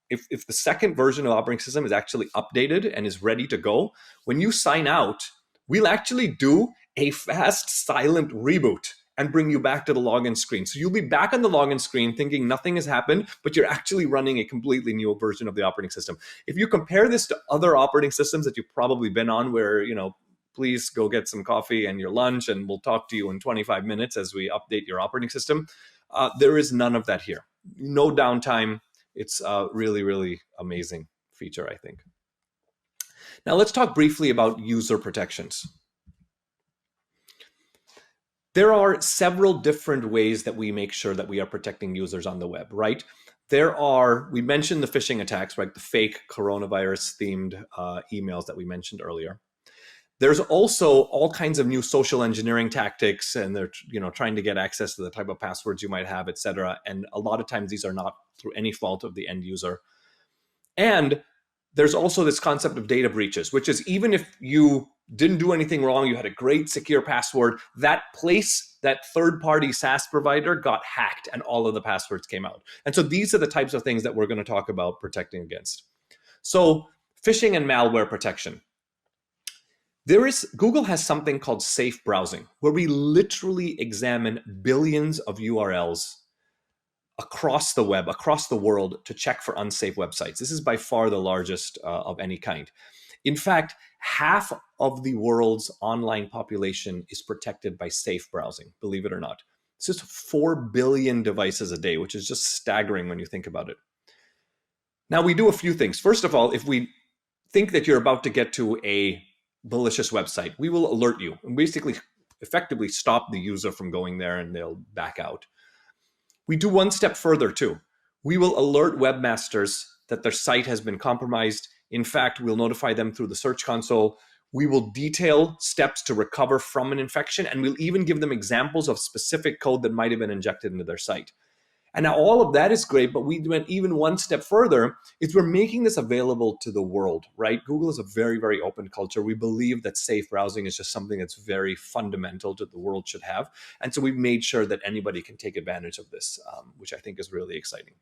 if the second version of operating system is actually updated and is ready to go, when you sign out, we'll actually do a fast, silent reboot and bring you back to the login screen. So you'll be back on the login screen thinking nothing has happened, but you're actually running a completely new version of the operating system. If you compare this to other operating systems that you've probably been on where, please go get some coffee and your lunch and we'll talk to you in 25 minutes as we update your operating system, there is none of that here. No downtime. It's a really, really amazing feature, I think. Now let's talk briefly about user protections. There are several different ways that we make sure that we are protecting users on the web, right? We mentioned the phishing attacks, right? The fake coronavirus themed emails that we mentioned earlier. There's also all kinds of new social engineering tactics, and they're trying to get access to the type of passwords you might have, et cetera. And a lot of times these are not through any fault of the end user. And there's also this concept of data breaches, which is even if you didn't do anything wrong, you had a great secure password, that third-party SaaS provider got hacked and all of the passwords came out. And so these are the types of things that we're going to talk about protecting against. So phishing and malware protection. Google has something called safe browsing, where we literally examine billions of URLs across the web, across the world, to check for unsafe websites. This is by far the largest of any kind. In fact, half of the world's online population is protected by safe browsing, believe it or not. It's just 4 billion devices a day, which is just staggering when you think about it. Now, we do a few things. First of all, if we think that you're about to get to a malicious website, we will alert you and basically effectively stop the user from going there and they'll back out. We do one step further too. We will alert webmasters that their site has been compromised. In fact, we'll notify them through the Search Console. We will detail steps to recover from an infection, and we'll even give them examples of specific code that might have been injected into their site. And now all of that is great, but we went even one step further, is we're making this available to the world, right? Google is a very, very open culture. We believe that safe browsing is just something that's very fundamental to the world should have. And so we've made sure that anybody can take advantage of this, which I think is really exciting.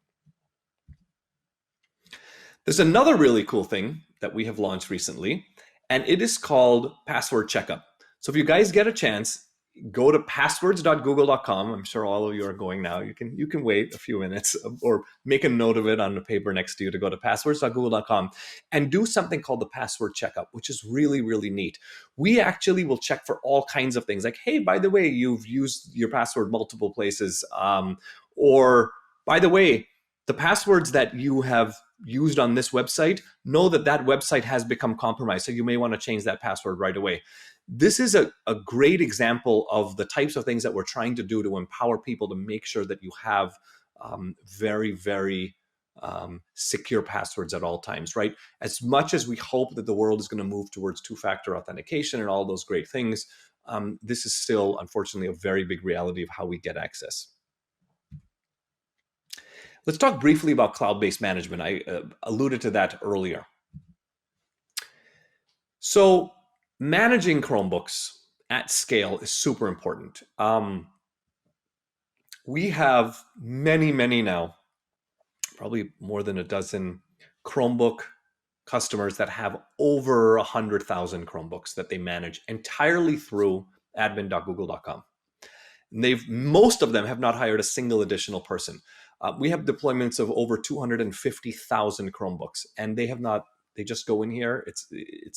There's another really cool thing that we have launched recently, and it is called Password Checkup. So if you guys get a chance, go to passwords.google.com. I'm sure all of you are going now. You can wait a few minutes or make a note of it on the paper next to you to go to passwords.google.com and do something called the Password Checkup, which is really, really neat. We actually will check for all kinds of things like, hey, by the way, you've used your password multiple places. Or by the way, the passwords that you have used on this website, know that that website has become compromised. So you may want to change that password right away. This is a great example of the types of things that we're trying to do to empower people to make sure that you have very, very secure passwords at all times, right? As much as we hope that the world is going to move towards two-factor authentication and all those great things, this is still, unfortunately, a very big reality of how we get access. Let's talk briefly about cloud-based management. I alluded to that earlier. So managing Chromebooks at scale is super important. We have many now, probably more than a dozen Chromebook customers that have over 100,000 Chromebooks that they manage entirely through admin.google.com. Most of them have not hired a single additional person. We have deployments of over 250,000 Chromebooks, and they just go in here. It's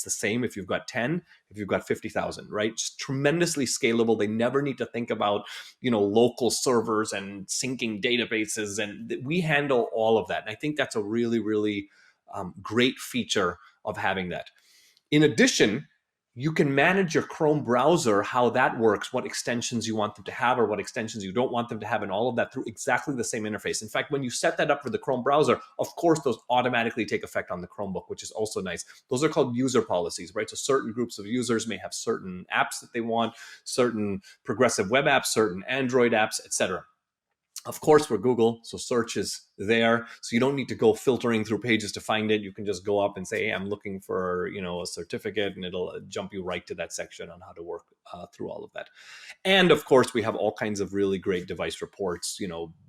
the same if you've got 10, if you've got 50,000, right? Just tremendously scalable. They never need to think about, local servers and syncing databases, and we handle all of that. And I think that's a really, really great feature of having that. In addition, you can manage your Chrome browser, how that works, what extensions you want them to have or what extensions you don't want them to have, and all of that through exactly the same interface. In fact, when you set that up for the Chrome browser, of course, those automatically take effect on the Chromebook, which is also nice. Those are called user policies, right? So certain groups of users may have certain apps that they want, certain progressive web apps, certain Android apps, etc. Of course, we're Google, so search is there. So you don't need to go filtering through pages to find it. You can just go up and say, hey, I'm looking for, a certificate, and it'll jump you right to that section on how to work through all of that. And of course, we have all kinds of really great device reports,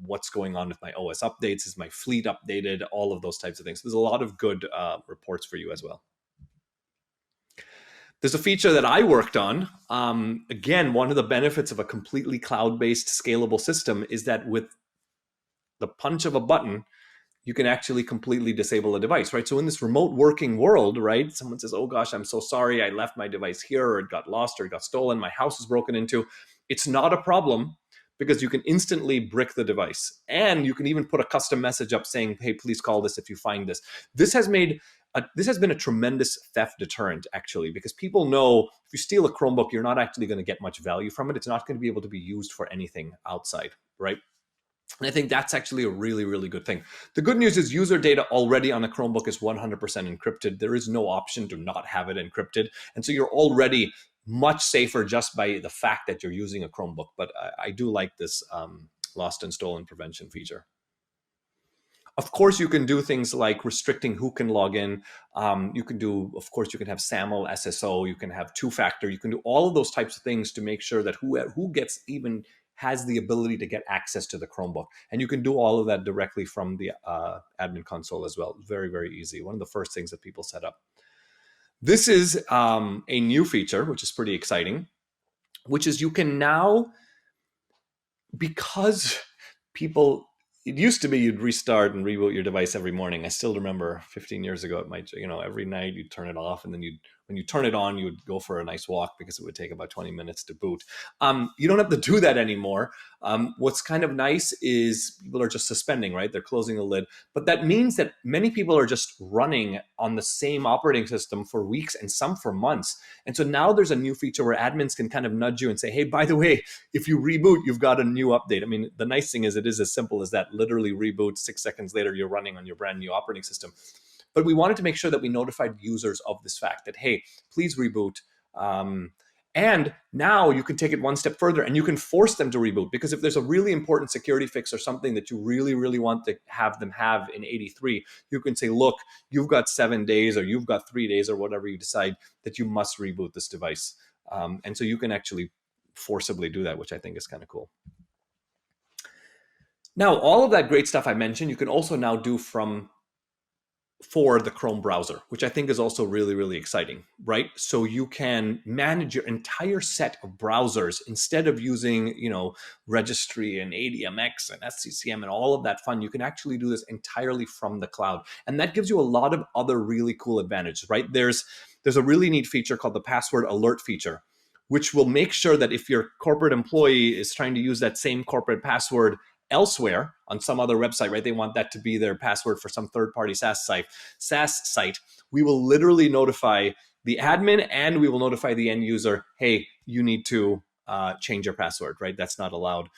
what's going on with my OS updates, is my fleet updated, all of those types of things. There's a lot of good reports for you as well. There's a feature that I worked on. Again, one of the benefits of a completely cloud-based scalable system is that with the punch of a button, you can actually completely disable a device, right? So in this remote working world, right, someone says, oh gosh, I'm so sorry, I left my device here, or it got lost, or it got stolen, my house is broken into. It's not a problem because you can instantly brick the device. And you can even put a custom message up saying, hey, please call this if you find this. This has been a tremendous theft deterrent, actually, because people know if you steal a Chromebook, you're not actually going to get much value from it. It's not going to be able to be used for anything outside, right? And I think that's actually a really, really good thing. The good news is user data already on a Chromebook is 100% encrypted. There is no option to not have it encrypted. And so you're already much safer just by the fact that you're using a Chromebook. But I do like this lost and stolen prevention feature. Of course, you can do things like restricting who can log in. You can have SAML, SSO, you can have two-factor. You can do all of those types of things to make sure that who gets even has the ability to get access to the Chromebook. And you can do all of that directly from the admin console as well. Very, very easy. One of the first things that people set up. This is a new feature, which is pretty exciting, which is you can now, because it used to be you'd restart and reboot your device every morning. I still remember 15 years ago, it might, every night you'd turn it off, and then when you turn it on, you would go for a nice walk because it would take about 20 minutes to boot. You don't have to do that anymore. What's kind of nice is people are just suspending, right? They're closing the lid. But that means that many people are just running on the same operating system for weeks and some for months. And so now there's a new feature where admins can kind of nudge you and say, hey, by the way, if you reboot, you've got a new update. I mean, the nice thing is it is as simple as that. Literally reboot, 6 seconds later, you're running on your brand new operating system. But we wanted to make sure that we notified users of this fact that, hey, please reboot. And now you can take it one step further and you can force them to reboot, because if there's a really important security fix or something that you really, really want to have them have in 83, you can say, look, you've got 7 days or you've got 3 days or whatever you decide that you must reboot this device. And so you can actually forcibly do that, which I think is kind of cool. Now, all of that great stuff I mentioned, you can also now do for the Chrome browser, which I think is also really, really exciting, right? So you can manage your entire set of browsers instead of using, registry and ADMX and SCCM and all of that fun. You can actually do this entirely from the cloud. And that gives you a lot of other really cool advantages, right? There's a really neat feature called the password alert feature, which will make sure that if your corporate employee is trying to use that same corporate password elsewhere on some other website, right? They want that to be their password for some third-party SaaS site. We will literally notify the admin and we will notify the end user, hey, you need to change your password, right? That's not allowed.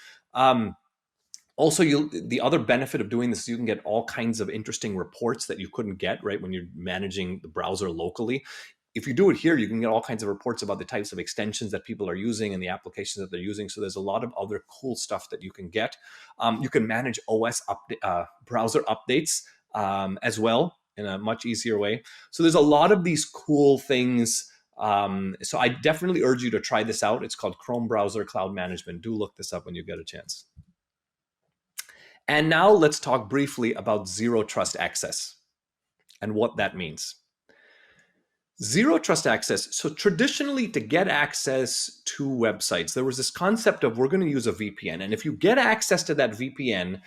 Also, the other benefit of doing this is you can get all kinds of interesting reports that you couldn't get, right, when you're managing the browser locally. If you do it here, you can get all kinds of reports about the types of extensions that people are using and the applications that they're using. So there's a lot of other cool stuff that you can get. You can manage OS browser updates as well in a much easier way. So there's a lot of these cool things. So I definitely urge you to try this out. It's called Chrome Browser Cloud Management. Do look this up when you get a chance. And now let's talk briefly about zero trust access and what that means. Zero trust access. So traditionally, to get access to websites, there was this concept of we're going to use a VPN. And if you get access to that VPN,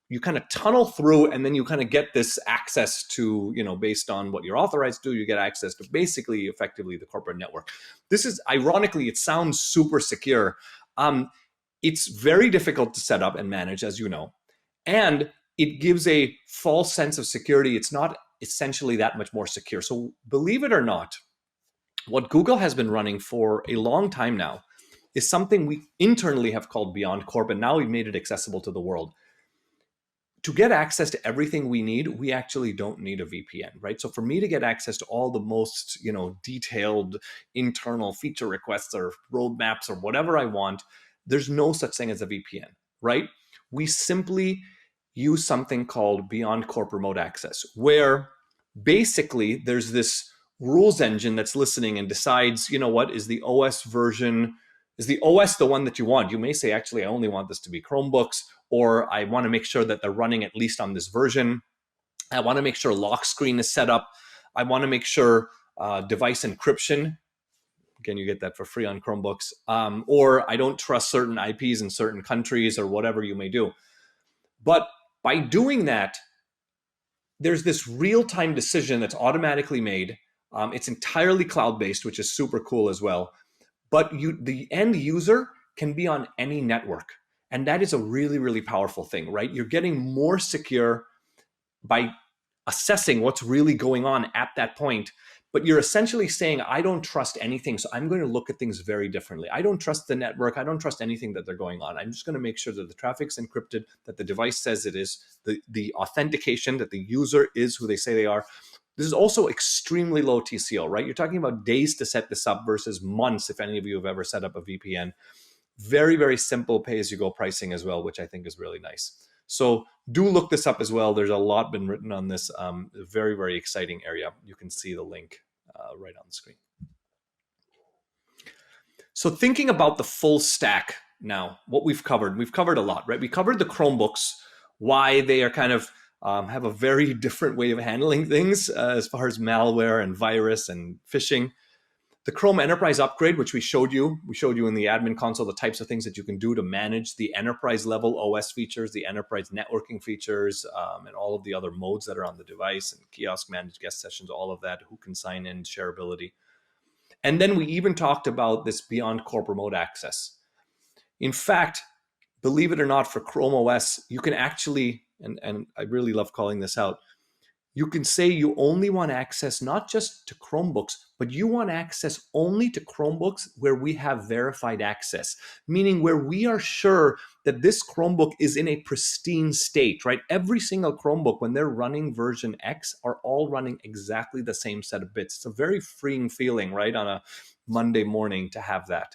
you kind of tunnel through and then you kind of get this access to, based on what you're authorized to do, you get access to basically effectively the corporate network. This is, ironically, it sounds super secure. It's very difficult to set up and manage, as you know. And it gives a false sense of security. It's not essentially that much more secure. So believe it or not, what Google has been running for a long time now is something we internally have called Beyond Corp, and now we've made it accessible to the world. To get access to everything we need, we actually don't need a VPN, right? So for me to get access to all the most, detailed internal feature requests or roadmaps or whatever I want, there's no such thing as a VPN, right? We simply use something called Beyond Corp Remote Access, where basically there's this rules engine that's listening and decides, what is the OS version, is the OS the one that you want? You may say, actually, I only want this to be Chromebooks, or I want to make sure that they're running at least on this version. I want to make sure lock screen is set up. I want to make sure device encryption, again, you get that for free on Chromebooks, or I don't trust certain IPs in certain countries or whatever you may do. But by doing that, there's this real-time decision that's automatically made. It's entirely cloud-based, which is super cool as well. But the end user can be on any network. And that is a really, really powerful thing, right? You're getting more secure by assessing what's really going on at that point. But you're essentially saying, I don't trust anything, so I'm going to look at things very differently. I don't trust the network. I don't trust anything that they're going on. I'm just going to make sure that the traffic's encrypted, that the device says it is, the authentication, that the user is who they say they are. This is also extremely low TCO, right? You're talking about days to set this up versus months, if any of you have ever set up a VPN. Very, very simple pay-as-you-go pricing as well, which I think is really nice. So do look this up as well. There's a lot been written on this. Very, very exciting area. You can see the link right on the screen. So thinking about the full stack now, what we've covered a lot, right? We covered the Chromebooks, why they are kind of have a very different way of handling things as far as malware and virus and phishing. The Chrome Enterprise upgrade, which we showed you in the admin console, the types of things that you can do to manage the enterprise level OS features, the enterprise networking features, and all of the other modes that are on the device, and kiosk managed guest sessions, all of that, who can sign in, shareability. And then we even talked about this Beyond Corp Remote Access. In fact, believe it or not, for Chrome OS, you can actually, and I really love calling this out, you can say you only want access not just to Chromebooks, but you want access only to Chromebooks where we have verified access, meaning where we are sure that this Chromebook is in a pristine state, right? Every single Chromebook, when they're running version X, are all running exactly the same set of bits. It's a very freeing feeling, right, on a Monday morning to have that.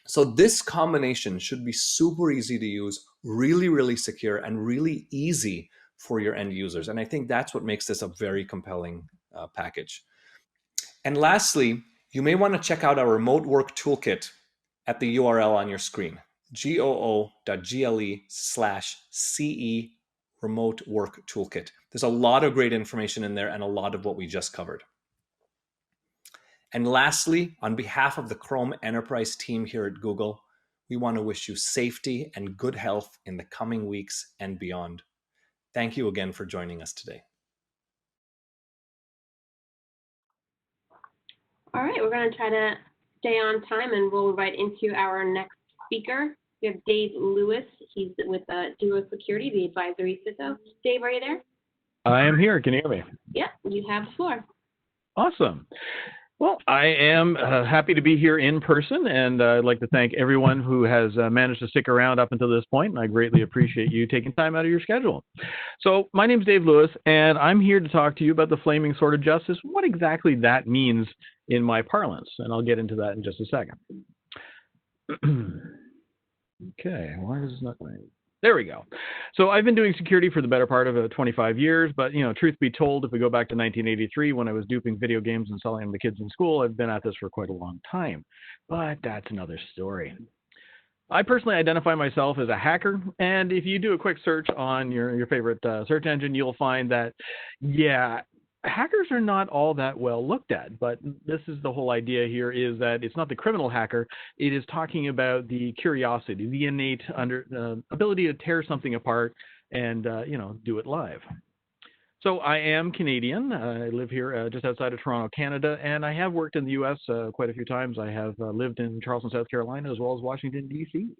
So this combination should be super easy to use, really, really secure, and really easy for your end users. And I think that's what makes this a very compelling package. And lastly, you may want to check out our remote work toolkit at the URL on your screen, goo.gle/CE remote work toolkit. There's a lot of great information in there and a lot of what we just covered. And lastly, on behalf of the Chrome Enterprise team here at Google, we want to wish you safety and good health in the coming weeks and beyond. Thank you again for joining us today. All right, we're going to try to stay on time and we'll right into our next speaker. We have Dave Lewis. He's with Duo Security, the advisory CISO. Dave, are you there? I am here. Can you hear me? Yeah, you have the floor. Awesome. Well, I am happy to be here in person, and I'd like to thank everyone who has managed to stick around up until this point, and I greatly appreciate you taking time out of your schedule. So my name is Dave Lewis, and I'm here to talk to you about the flaming sword of justice, what exactly that means in my parlance, and I'll get into that in just a second. Okay, why is this not going? There we go. So I've been doing security for the better part of 25 years, but truth be told, if we go back to 1983 when I was duping video games and selling them to kids in school, I've been at this for quite a long time. But that's another story. I personally identify myself as a hacker, and if you do a quick search on your favorite search engine, you'll find that, yeah, hackers are not all that well looked at, but this is the whole idea here, is that it's not the criminal hacker, it is talking about the curiosity, the innate ability to tear something apart and do it live. So I am Canadian. I live here just outside of Toronto, Canada, and I have worked in the US quite a few times. I have lived in Charleston, South Carolina, as well as Washington, D.C.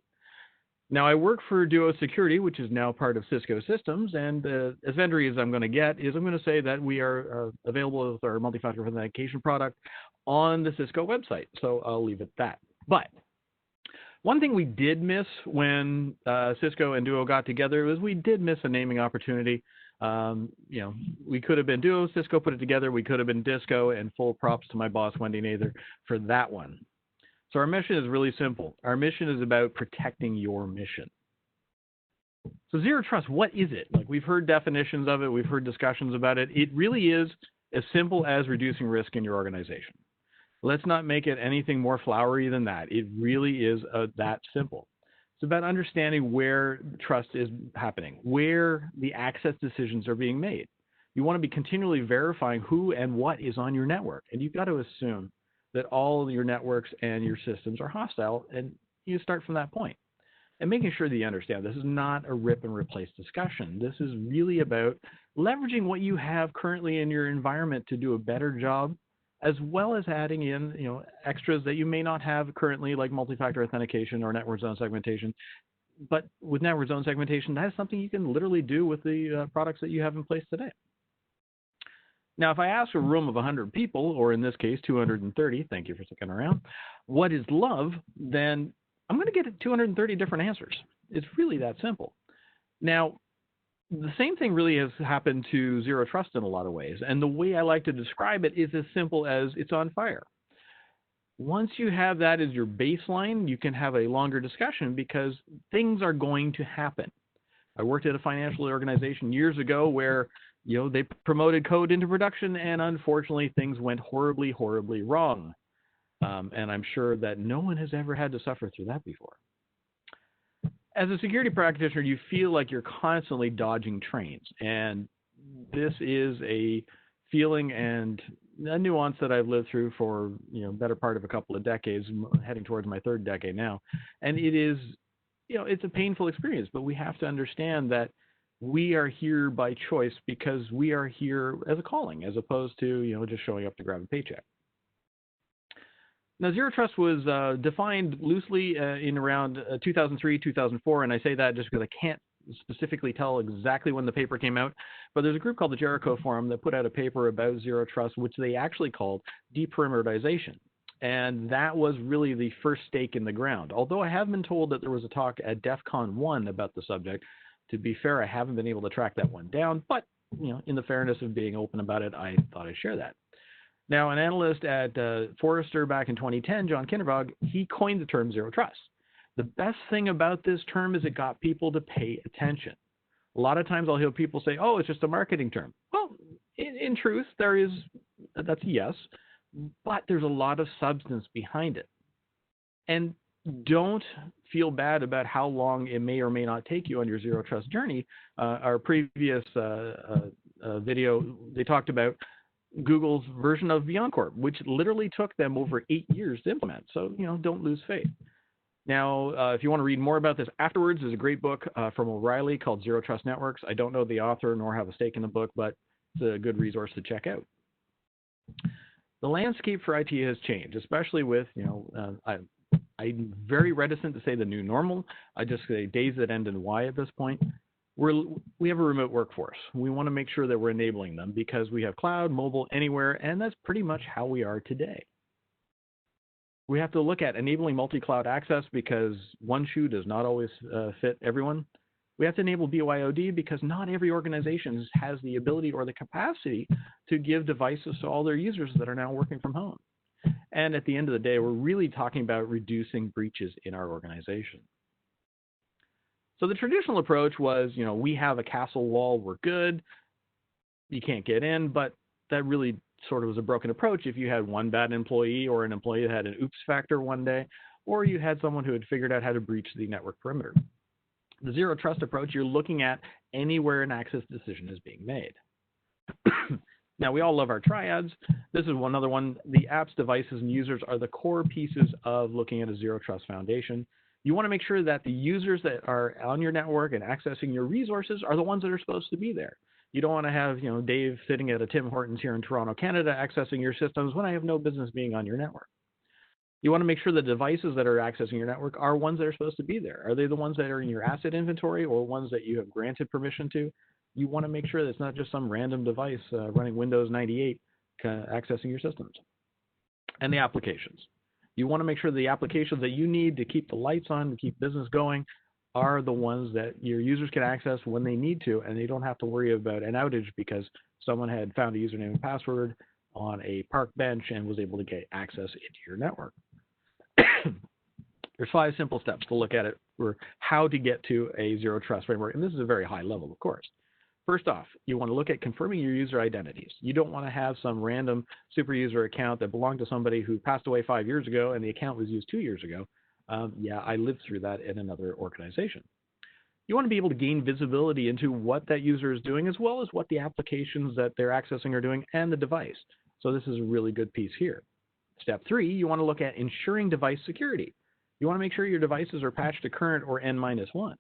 Now, I work for Duo Security, which is now part of Cisco Systems, and as vendory as I'm going to get is I'm going to say that we are available with our multi-factor authentication product on the Cisco website, so I'll leave it at that. But one thing we did miss when Cisco and Duo got together was we did miss a naming opportunity. We could have been Duo, Cisco put it together, we could have been Disco, and full props to my boss, Wendy Nather, for that one. So our mission is really simple. Our mission is about protecting your mission. So zero trust, what is it? Like, we've heard definitions of it, we've heard discussions about it. It really is as simple as reducing risk in your organization. Let's not make it anything more flowery than that. It really is that simple. It's about understanding where trust is happening, where the access decisions are being made. You want to be continually verifying who and what is on your network, and you've got to assume that all of your networks and your systems are hostile, and you start from that point. And making sure that you understand this is not a rip and replace discussion. This is really about leveraging what you have currently in your environment to do a better job, as well as adding in extras that you may not have currently, like multi-factor authentication or network zone segmentation. But with network zone segmentation, that is something you can literally do with the products that you have in place today. Now, if I ask a room of 100 people, or in this case, 230, thank you for sticking around, what is love, then I'm going to get 230 different answers. It's really that simple. Now, the same thing really has happened to zero trust in a lot of ways. And the way I like to describe it is as simple as it's on fire. Once you have that as your baseline, you can have a longer discussion because things are going to happen. I worked at a financial organization years ago where they promoted code into production, and unfortunately, things went horribly, horribly wrong. And I'm sure that no one has ever had to suffer through that before. As a security practitioner, you feel like you're constantly dodging trains, and this is a feeling and a nuance that I've lived through for better part of a couple of decades, heading towards my third decade now. And it is, it's a painful experience, but we have to understand that we are here by choice because we are here as a calling, as opposed to just showing up to grab a paycheck. Now, zero trust was defined loosely in around 2003, 2004, and I say that just because I can't specifically tell exactly when the paper came out, but there's a group called the Jericho Forum that put out a paper about zero trust, which they actually called deperimeterization. And that was really the first stake in the ground. Although I have been told that there was a talk at DEF CON 1 about the subject. To be fair, I haven't been able to track that one down, but in the fairness of being open about it, I thought I'd share that. Now, an analyst at Forrester back in 2010, John Kindervog, he coined the term zero trust. The best thing about this term is it got people to pay attention. A lot of times I'll hear people say, oh, it's just a marketing term. Well, in truth, that's a yes, but there's a lot of substance behind it. And don't feel bad about how long it may or may not take you on your zero trust journey. Our previous video, they talked about Google's version of BeyondCorp, which literally took them over 8 years to implement. So, don't lose faith. Now, if you want to read more about this afterwards, there's a great book from O'Reilly called Zero Trust Networks. I don't know the author nor have a stake in the book, but it's a good resource to check out. The landscape for IT has changed, especially with, I'm very reticent to say the new normal. I just say days that end in Y at this point. We have a remote workforce. We want to make sure that we're enabling them because we have cloud, mobile, anywhere, and that's pretty much how we are today. We have to look at enabling multi-cloud access because one shoe does not always fit everyone. We have to enable BYOD because not every organization has the ability or the capacity to give devices to all their users that are now working from home. And at the end of the day, we're really talking about reducing breaches in our organization. So the traditional approach was, we have a castle wall, we're good, you can't get in, but that really sort of was a broken approach if you had one bad employee or an employee that had an oops factor one day, or you had someone who had figured out how to breach the network perimeter. The zero trust approach, you're looking at anywhere an access decision is being made. Now, we all love our triads. This is another one. The apps, devices, and users are the core pieces of looking at a zero trust foundation. You want to make sure that the users that are on your network and accessing your resources are the ones that are supposed to be there. You don't want to have, Dave sitting at a Tim Hortons here in Toronto, Canada, accessing your systems when I have no business being on your network. You want to make sure the devices that are accessing your network are ones that are supposed to be there. Are they the ones that are in your asset inventory or ones that you have granted permission to? You want to make sure that it's not just some random device running Windows 98 accessing your systems. And the applications. You want to make sure the applications that you need to keep the lights on, to keep business going, are the ones that your users can access when they need to, and they don't have to worry about an outage because someone had found a username and password on a park bench and was able to get access into your network. There's 5 simple steps to look at it for how to get to a zero trust framework, and this is a very high level, of course. First off, you want to look at confirming your user identities. You don't want to have some random super user account that belonged to somebody who passed away 5 years ago and the account was used 2 years ago. Yeah, I lived through that in another organization. You want to be able to gain visibility into what that user is doing as well as what the applications that they're accessing are doing and the device. So this is a really good piece here. Step 3, you want to look at ensuring device security. You want to make sure your devices are patched to current or N-1.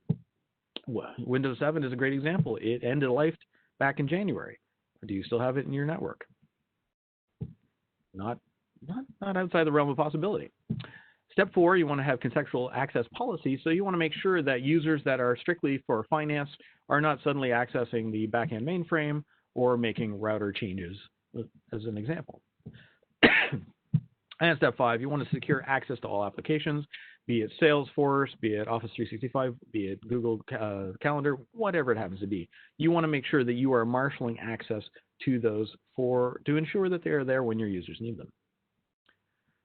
Well, Windows 7 is a great example. It ended life back in January. Do you still have it in your network? Not outside the realm of possibility. Step 4, you want to have contextual access policy. So you want to make sure that users that are strictly for finance are not suddenly accessing the backend mainframe or making router changes, as an example. And step 5, you want to secure access to all applications, be it Salesforce, be it Office 365, be it Google Calendar, whatever it happens to be. You want to make sure that you are marshaling access to those to ensure that they are there when your users need them.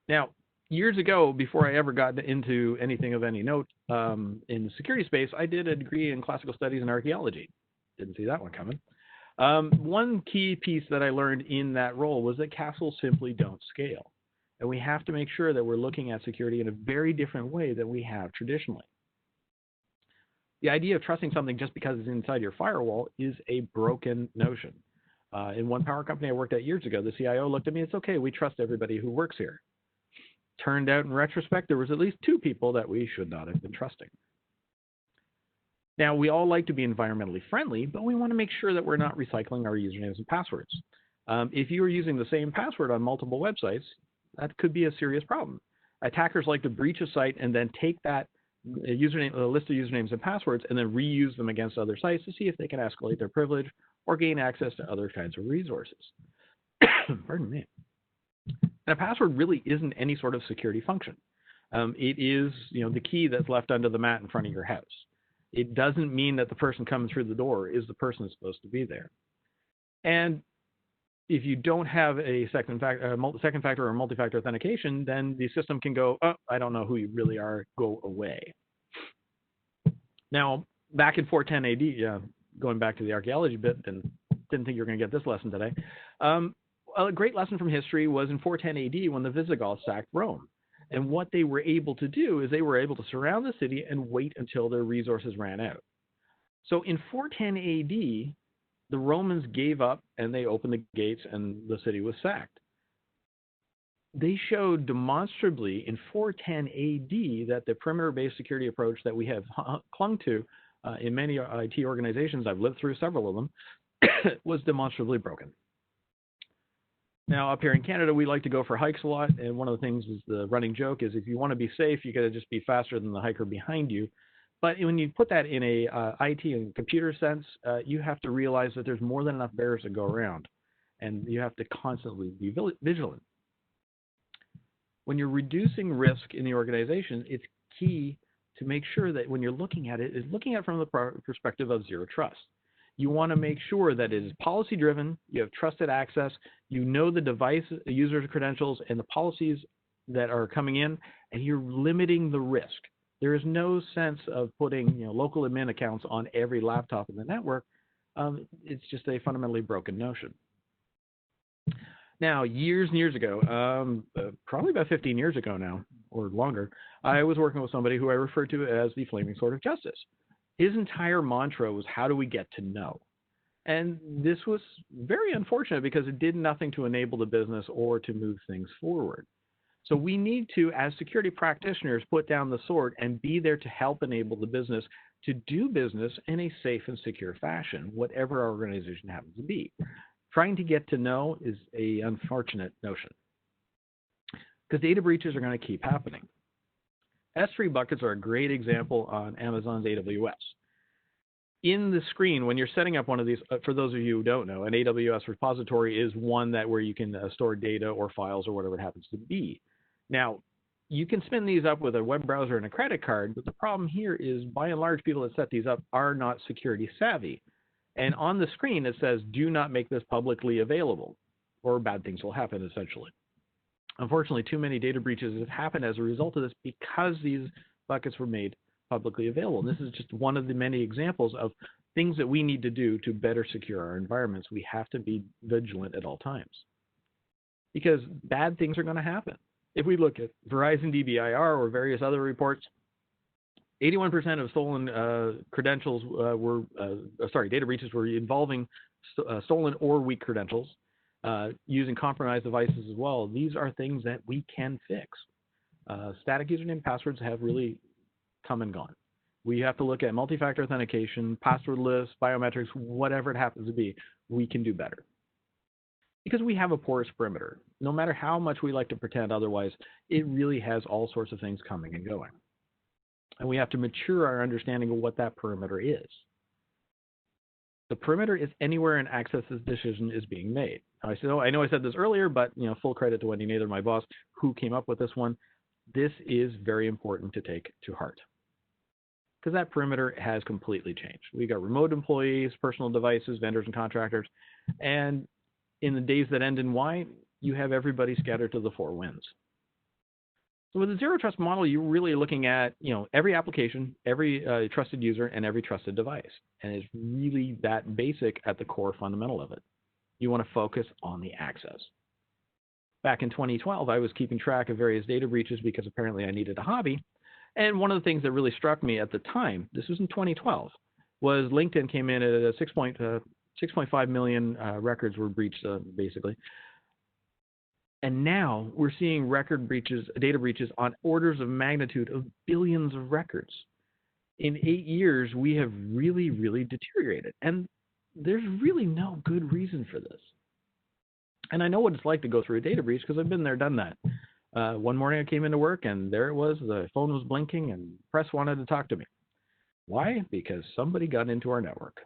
Now, years ago, before I ever got into anything of any note in the security space, I did a degree in classical studies and archaeology. Didn't see that one coming. One key piece that I learned in that role was that castles simply don't scale. And we have to make sure that we're looking at security in a very different way than we have traditionally. The idea of trusting something just because it's inside your firewall is a broken notion. In one power company I worked at years ago, the CIO looked at me, it's okay, we trust everybody who works here. Turned out in retrospect, there was at least 2 people that we should not have been trusting. Now, we all like to be environmentally friendly, but we want to make sure that we're not recycling our usernames and passwords. If you are using the same password on multiple websites, that could be a serious problem. Attackers like to breach a site and then take that list of usernames and passwords and then reuse them against other sites to see if they can escalate their privilege or gain access to other kinds of resources. Pardon me. And a password really isn't any sort of security function. It is, the key that's left under the mat in front of your house. It doesn't mean that the person coming through the door is the person that's supposed to be there. And if you don't have a second factor or multi-factor authentication, then the system can go, oh, I don't know who you really are, go away. Now, back in 410 AD, going back to the archaeology bit, and didn't think you were going to get this lesson today. A great lesson from history was in 410 AD when the Visigoths sacked Rome. And what they were able to do is they were able to surround the city and wait until their resources ran out. So in 410 AD, the Romans gave up and they opened the gates and the city was sacked. They showed demonstrably in 410 AD that the perimeter-based security approach that we have clung to in many IT organizations, I've lived through several of them, was demonstrably broken. Now, up here in Canada, we like to go for hikes a lot, and one of the things is the running joke is if you want to be safe, you got to just be faster than the hiker behind you. But when you put that in a IT and computer sense, you have to realize that there's more than enough bears to go around, and you have to constantly be vigilant. When you're reducing risk in the organization, it's key to make sure that when you're looking at it, is looking at it from the perspective of zero trust. You want to make sure that it is policy driven, you have trusted access, you know the device user's credentials and the policies that are coming in, and you're limiting the risk. There is no sense of putting local admin accounts on every laptop in the network. It's just a fundamentally broken notion. Now, years and years ago, probably about 15 years ago now, or longer, I was working with somebody who I refer to as the Flaming Sword of Justice. His entire mantra was, how do we get to know? And this was very unfortunate because it did nothing to enable the business or to move things forward. So we need to, as security practitioners, put down the sword and be there to help enable the business to do business in a safe and secure fashion, whatever our organization happens to be. Trying to get to know is an unfortunate notion because data breaches are going to keep happening. S3 buckets are a great example on Amazon's AWS. In the screen, when you're setting up one of these, for those of you who don't know, an AWS repository is one where you can store data or files or whatever it happens to be. Now, you can spin these up with a web browser and a credit card, but the problem here is, by and large, people that set these up are not security savvy. And on the screen, it says, do not make this publicly available, or bad things will happen, essentially. Unfortunately, too many data breaches have happened as a result of this because these buckets were made publicly available. And this is just one of the many examples of things that we need to do to better secure our environments. We have to be vigilant at all times because bad things are going to happen. If we look at Verizon DBIR or various other reports, 81% of stolen credentials data breaches were involving stolen or weak credentials. Using compromised devices as well. These are things that we can fix. Static username passwords have really come and gone. We have to look at multi-factor authentication, password lists, biometrics, whatever it happens to be. We can do better. Because we have a porous perimeter. No matter how much we like to pretend otherwise, it really has all sorts of things coming and going. And we have to mature our understanding of what that perimeter is. The perimeter is anywhere an access decision is being made. I know I said this earlier, but full credit to Wendy Nather, my boss, who came up with this one. This is very important to take to heart because that perimeter has completely changed. We got remote employees, personal devices, vendors, and contractors, and in the days that end in Y, you have everybody scattered to the four winds. So with the zero trust model, you're really looking at every application, every trusted user, and every trusted device, and it's really that basic at the core fundamental of it. You want to focus on the access. Back in 2012, I was keeping track of various data breaches because apparently I needed a hobby, and one of the things that really struck me at the time, this was in 2012, was LinkedIn came in at 6.5 million records were breached, basically. And now we're seeing data breaches on orders of magnitude of billions of records. In 8 years, we have really, really deteriorated. And there's really no good reason for this. And I know what it's like to go through a data breach because I've been there, done that. One morning I came into work and there it was, the phone was blinking and press wanted to talk to me. Why? Because somebody got into our network.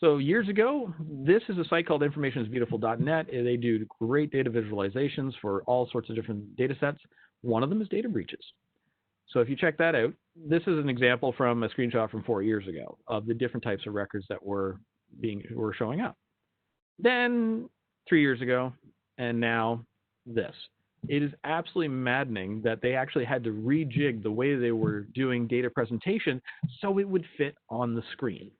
So years ago, this is a site called informationisbeautiful.net. They do great data visualizations for all sorts of different data sets. One of them is data breaches. So if you check that out, this is an example from a screenshot from 4 years ago of the different types of records that were showing up. Then 3 years ago, and now this. It is absolutely maddening that they actually had to rejig the way they were doing data presentation so it would fit on the screen.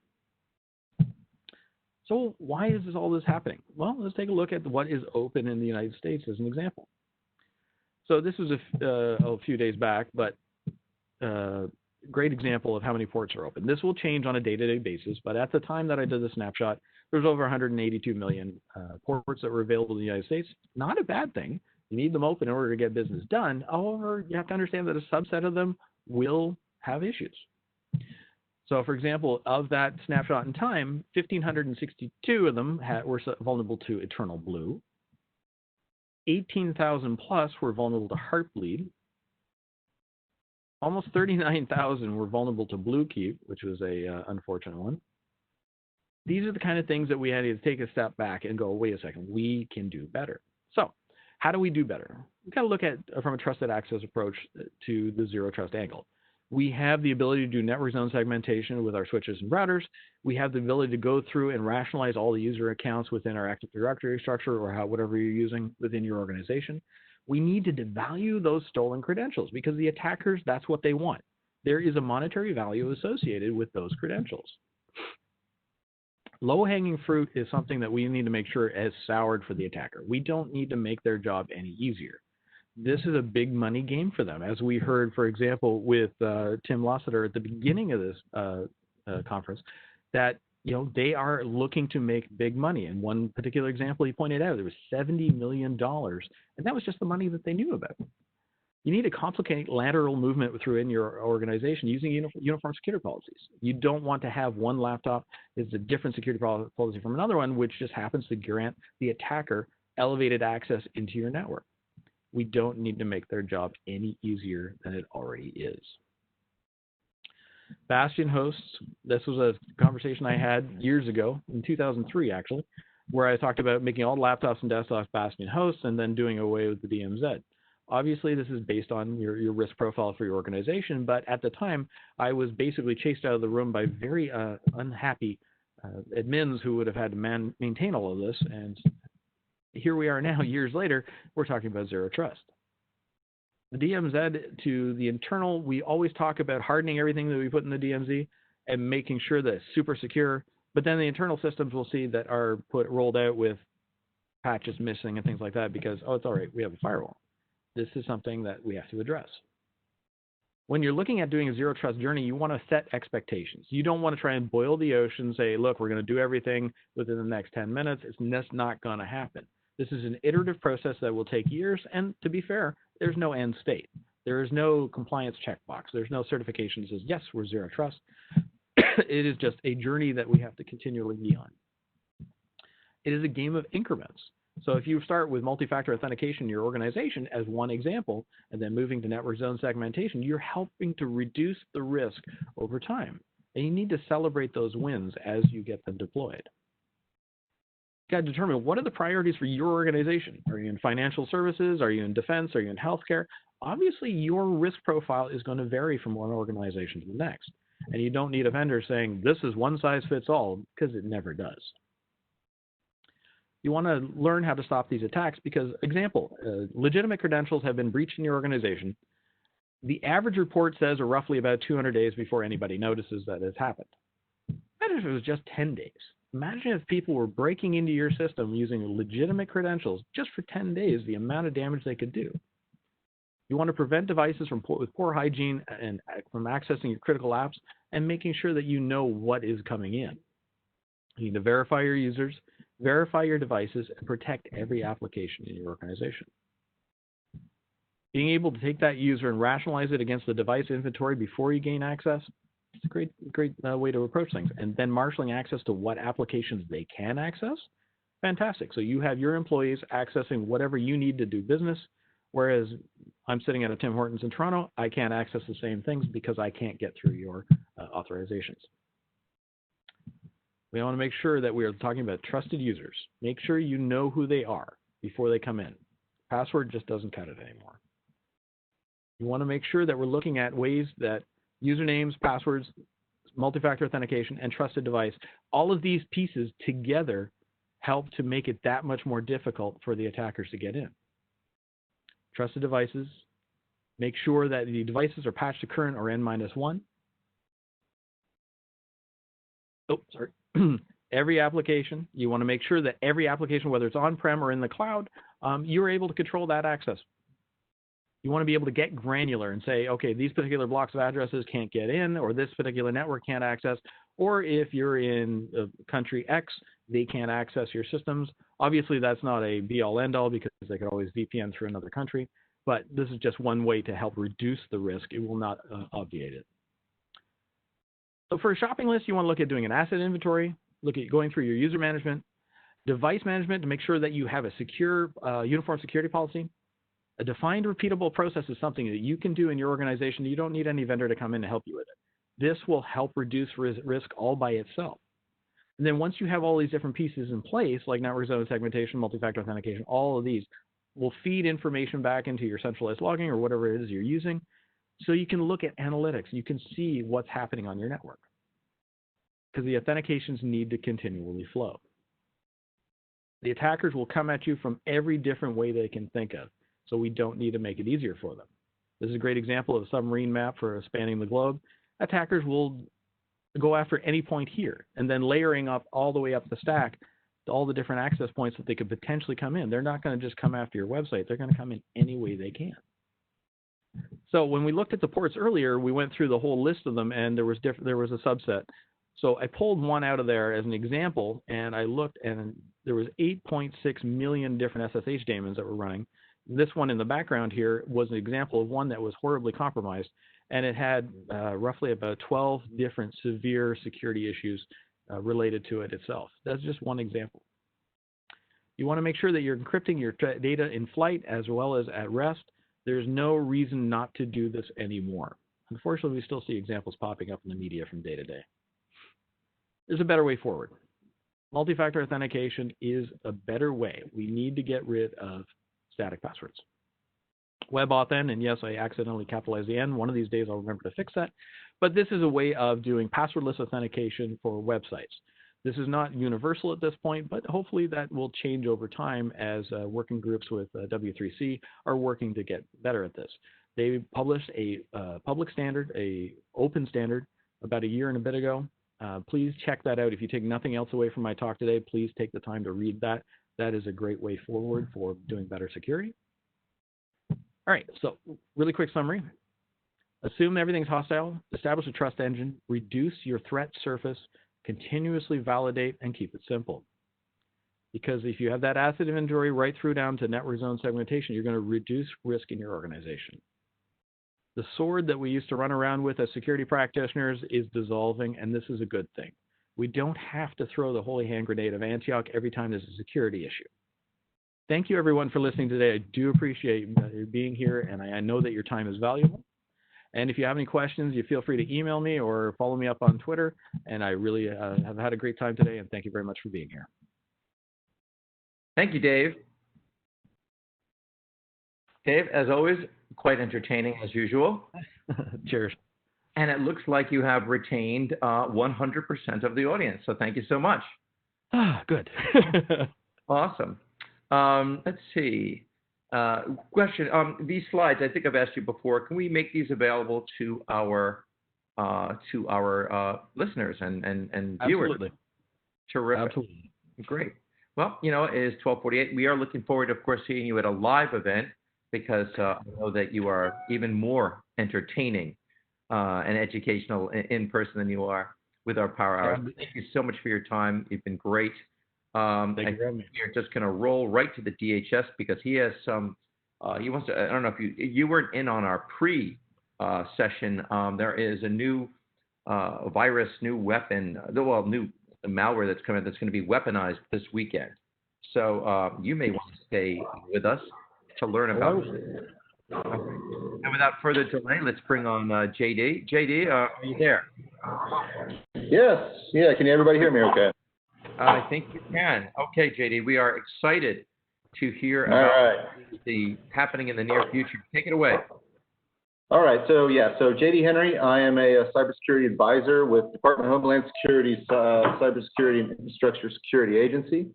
So why is all this happening? Well, let's take a look at what is open in the United States as an example. So this was a few days back, but great example of how many ports are open. This will change on a day-to-day basis, but at the time that I did the snapshot, there's over 182 million ports that were available in the United States. Not a bad thing. You need them open in order to get business done. However, you have to understand that a subset of them will have issues. So, for example, of that snapshot in time, 1,562 of them were vulnerable to Eternal Blue. 18,000 plus were vulnerable to Heartbleed. Almost 39,000 were vulnerable to Bluekeep, which was a unfortunate one. These are the kind of things that we had to take a step back and go, wait a second, we can do better. So, how do we do better? We've got to look at from a trusted access approach to the zero trust angle. We have the ability to do network zone segmentation with our switches and routers. We have the ability to go through and rationalize all the user accounts within our Active Directory structure or whatever you're using within your organization. We need to devalue those stolen credentials because the attackers, that's what they want. There is a monetary value associated with those credentials. Low-hanging fruit is something that we need to make sure is soured for the attacker. We don't need to make their job any easier. This is a big money game for them. As we heard, for example, with Tim Lasseter at the beginning of this conference, that they are looking to make big money. And one particular example he pointed out, there was $70 million, and that was just the money that they knew about. You need to complicate lateral movement within your organization using uniform security policies. You don't want to have one laptop is a different security policy from another one, which just happens to grant the attacker elevated access into your network. We don't need to make their job any easier than it already is. Bastion hosts, this was a conversation I had years ago, in 2003 actually, where I talked about making all laptops and desktops Bastion hosts and then doing away with the DMZ. Obviously, this is based on your risk profile for your organization, but at the time, I was basically chased out of the room by very unhappy admins who would have had to maintain all of this, and here we are now, years later, we're talking about zero trust. The DMZ to the internal, we always talk about hardening everything that we put in the DMZ and making sure that it's super secure, but then the internal systems we'll see that are rolled out with patches missing and things like that because, oh, it's all right, we have a firewall. This is something that we have to address. When you're looking at doing a zero trust journey, you want to set expectations. You don't want to try and boil the ocean and say, look, we're going to do everything within the next 10 minutes. It's just not going to happen. This is an iterative process that will take years. And to be fair, there's no end state. There is no compliance checkbox. There's no certification that says, yes, we're zero trust. It is just a journey that we have to continually be on. It is a game of increments. So if you start with multi-factor authentication in your organization as one example, and then moving to network zone segmentation, you're helping to reduce the risk over time. And you need to celebrate those wins as you get them deployed. You've got to determine what are the priorities for your organization. Are you in financial services? Are you in defense? Are you in healthcare? Obviously, your risk profile is going to vary from one organization to the next. And you don't need a vendor saying, this is one size fits all, because it never does. You want to learn how to stop these attacks because, example, legitimate credentials have been breached in your organization. The average report says are roughly about 200 days before anybody notices that it's happened. Imagine if it was just 10 days. Imagine if people were breaking into your system using legitimate credentials just for 10 days, the amount of damage they could do. You want to prevent devices with poor hygiene and from accessing your critical apps and making sure that you know what is coming in. You need to verify your users, verify your devices, and protect every application in your organization. Being able to take that user and rationalize it against the device inventory before you gain access, it's a great way to approach things. And then marshaling access to what applications they can access, fantastic. So you have your employees accessing whatever you need to do business, whereas I'm sitting at a Tim Hortons in Toronto, I can't access the same things because I can't get through your authorizations. We want to make sure that we are talking about trusted users. Make sure you know who they are before they come in. Password just doesn't cut it anymore. You want to make sure that we're looking at ways that usernames, passwords, multi-factor authentication, and trusted device, all of these pieces together help to make it that much more difficult for the attackers to get in. Trusted devices, make sure that the devices are patched to current or N-1. Oh, sorry. Every application, you want to make sure that every application, whether it's on-prem or in the cloud, you're able to control that access. You want to be able to get granular and say, okay, these particular blocks of addresses can't get in, or this particular network can't access, or if you're in country X, they can't access your systems. Obviously, that's not a be-all, end-all because they could always VPN through another country, but this is just one way to help reduce the risk. It will not obviate it. So for a shopping list, you want to look at doing an asset inventory, look at going through your user management, device management to make sure that you have a secure, uniform security policy. A defined repeatable process is something that you can do in your organization. You don't need any vendor to come in and help you with it. This will help reduce risk all by itself. And then once you have all these different pieces in place, like network zone segmentation, multi-factor authentication, all of these will feed information back into your centralized logging or whatever it is you're using. So you can look at analytics. You can see what's happening on your network because the authentications need to continually flow. The attackers will come at you from every different way they can think of. So we don't need to make it easier for them. This is a great example of a submarine map for spanning the globe. Attackers will go after any point here and then layering up all the way up the stack to all the different access points that they could potentially come in. They're not going to just come after your website. They're going to come in any way they can. So when we looked at the ports earlier, we went through the whole list of them, and there was a subset. So I pulled one out of there as an example, and I looked, and there was 8.6 million different SSH daemons that were running. This one in the background here was an example of one that was horribly compromised, and it had roughly about 12 different severe security issues related to it itself. That's just one example. You want to make sure that you're encrypting your data in flight as well as at rest. There's no reason not to do this anymore. Unfortunately, we still see examples popping up in the media from day to day. There's a better way forward. Multi-factor authentication is a better way. We need to get rid of static passwords. WebAuthn, and yes, I accidentally capitalized the N. One of these days I'll remember to fix that. But this is a way of doing passwordless authentication for websites. This is not universal at this point, but hopefully that will change over time as working groups with W3C are working to get better at this. They published a public standard, a open standard, about a year and a bit ago. Please check that out. If you take nothing else away from my talk today, please take the time to read that. That is a great way forward for doing better security. All right, so really quick summary. Assume everything's hostile, establish a trust engine, reduce your threat surface, continuously validate, and keep it simple. Because if you have that asset inventory right through down to network zone segmentation, you're going to reduce risk in your organization. The sword that we used to run around with as security practitioners is dissolving, and this is a good thing. We don't have to throw the holy hand grenade of Antioch every time there's a security issue. Thank you, everyone, for listening today. I do appreciate you being here, and I know that your time is valuable. And if you have any questions, you feel free to email me or follow me up on Twitter. And I really have had a great time today, and thank you very much for being here. Thank you, Dave. Dave, as always, quite entertaining as usual. Cheers. And it looks like you have retained 100% of the audience. So thank you so much. Ah, good. Awesome. Let's see. Question. These slides, I think I've asked you before. Can we make these available to our listeners and viewers? Absolutely. Terrific. Absolutely. Great. Well, you know, it is 12:48. We are looking forward, of course, seeing you at a live event because I know that you are even more entertaining and educational in person than you are with our Power Hours. Thank you so much for your time. You've been great. Thank you very much. We're just going to roll right to the DHS because he has some. He wants to. I don't know if you weren't in on our pre-session. There is a new virus, new weapon, new malware that's coming that's going to be weaponized this weekend. So you may want to stay with us to learn about it. And without further delay, let's bring on JD. JD, are you there? Yes. Yeah. Can everybody hear me okay? I think you can. Okay, JD, we are excited to hear about the happening in the near future. Take it away. All right. So JD Henry, I am a cybersecurity advisor with Department of Homeland Security's Cybersecurity and Infrastructure Security Agency.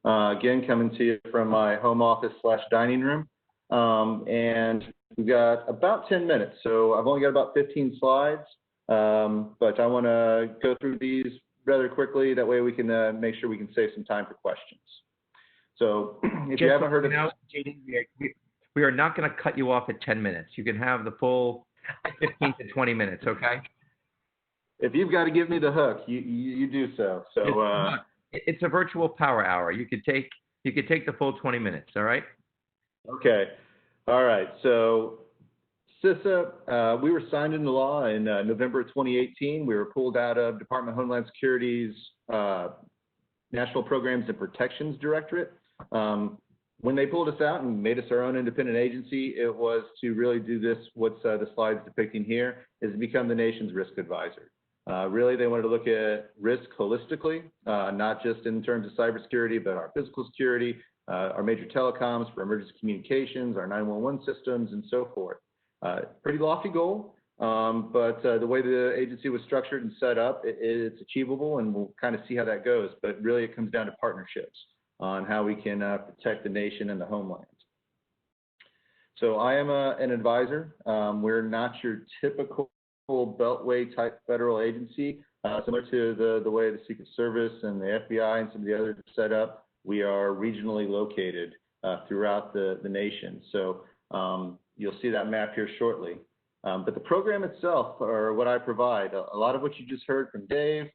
Again, coming to you from my home office / dining room. And we've got about 10 minutes. So I've only got about 15 slides, but I want to go through these rather quickly. That way we can make sure we can save some time for questions. So if you haven't heard of JD, we are not going to cut you off at 10 minutes. You can have the full 15 to 20 minutes, okay? If you've got to give me the hook, you do so. So it's a virtual power hour. You could take the full 20 minutes, all right? Okay. All right. So CISA, we were signed into law in November of 2018. We were pulled out of Department of Homeland Security's National Programs and Protections Directorate. When they pulled us out and made us our own independent agency, it was to really do this, what's the slide's depicting here, is to become the nation's risk advisor. Really, they wanted to look at risk holistically, not just in terms of cybersecurity, but our physical security, our major telecoms for emergency communications, our 911 systems, and so forth. Pretty lofty goal, but the way the agency was structured and set up, it's achievable, and we'll kind of see how that goes. But really, it comes down to partnerships on how we can protect the nation and the homeland. So I am an advisor. We're not your typical Beltway type federal agency, similar to the way the Secret Service and the FBI and some of the others are set up. We are regionally located throughout the nation. So you'll see that map here shortly. But the program itself, or what I provide, a lot of what you just heard from Dave,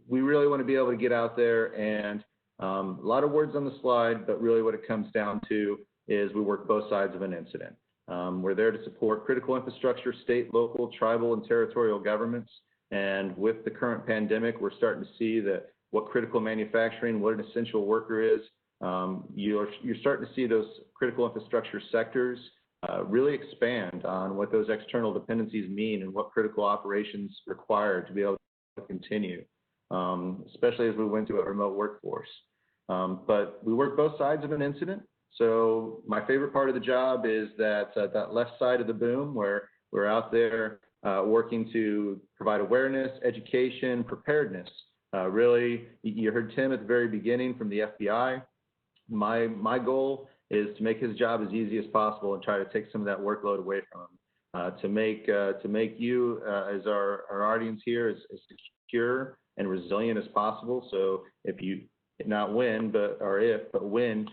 we really want to be able to get out there and a lot of words on the slide, but really what it comes down to is we work both sides of an incident. We're there to support critical infrastructure, state, local, tribal, and territorial governments. And with the current pandemic, we're starting to see that what critical manufacturing, what an essential worker is. You're starting to see those critical infrastructure sectors really expand on what those external dependencies mean and what critical operations require to be able to continue, especially as we went to a remote workforce. But we work both sides of an incident. So my favorite part of the job is that left side of the boom where we're out there working to provide awareness, education, preparedness. Really, you heard Tim at the very beginning from the FBI. My goal is to make his job as easy as possible and try to take some of that workload away from him. To make you as our audience here as secure and resilient as possible. So if you not win, but win,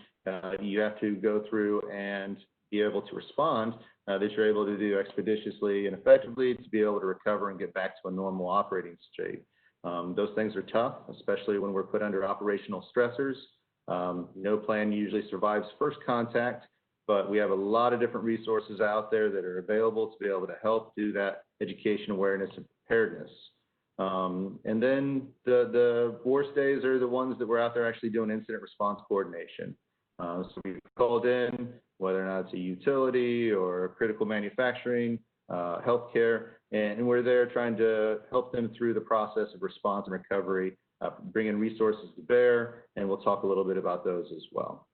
you have to go through and be able to respond that you're able to do expeditiously and effectively to be able to recover and get back to a normal operating state. Those things are tough, especially when we're put under operational stressors. No plan usually survives first contact, but we have a lot of different resources out there that are available to be able to help do that education, awareness, and preparedness. And then the worst days are the ones that we're out there actually doing incident response coordination. So we've called in, whether or not it's a utility or critical manufacturing, healthcare, and we're there trying to help them through the process of response and recovery, bringing resources to bear, and we'll talk a little bit about those as well.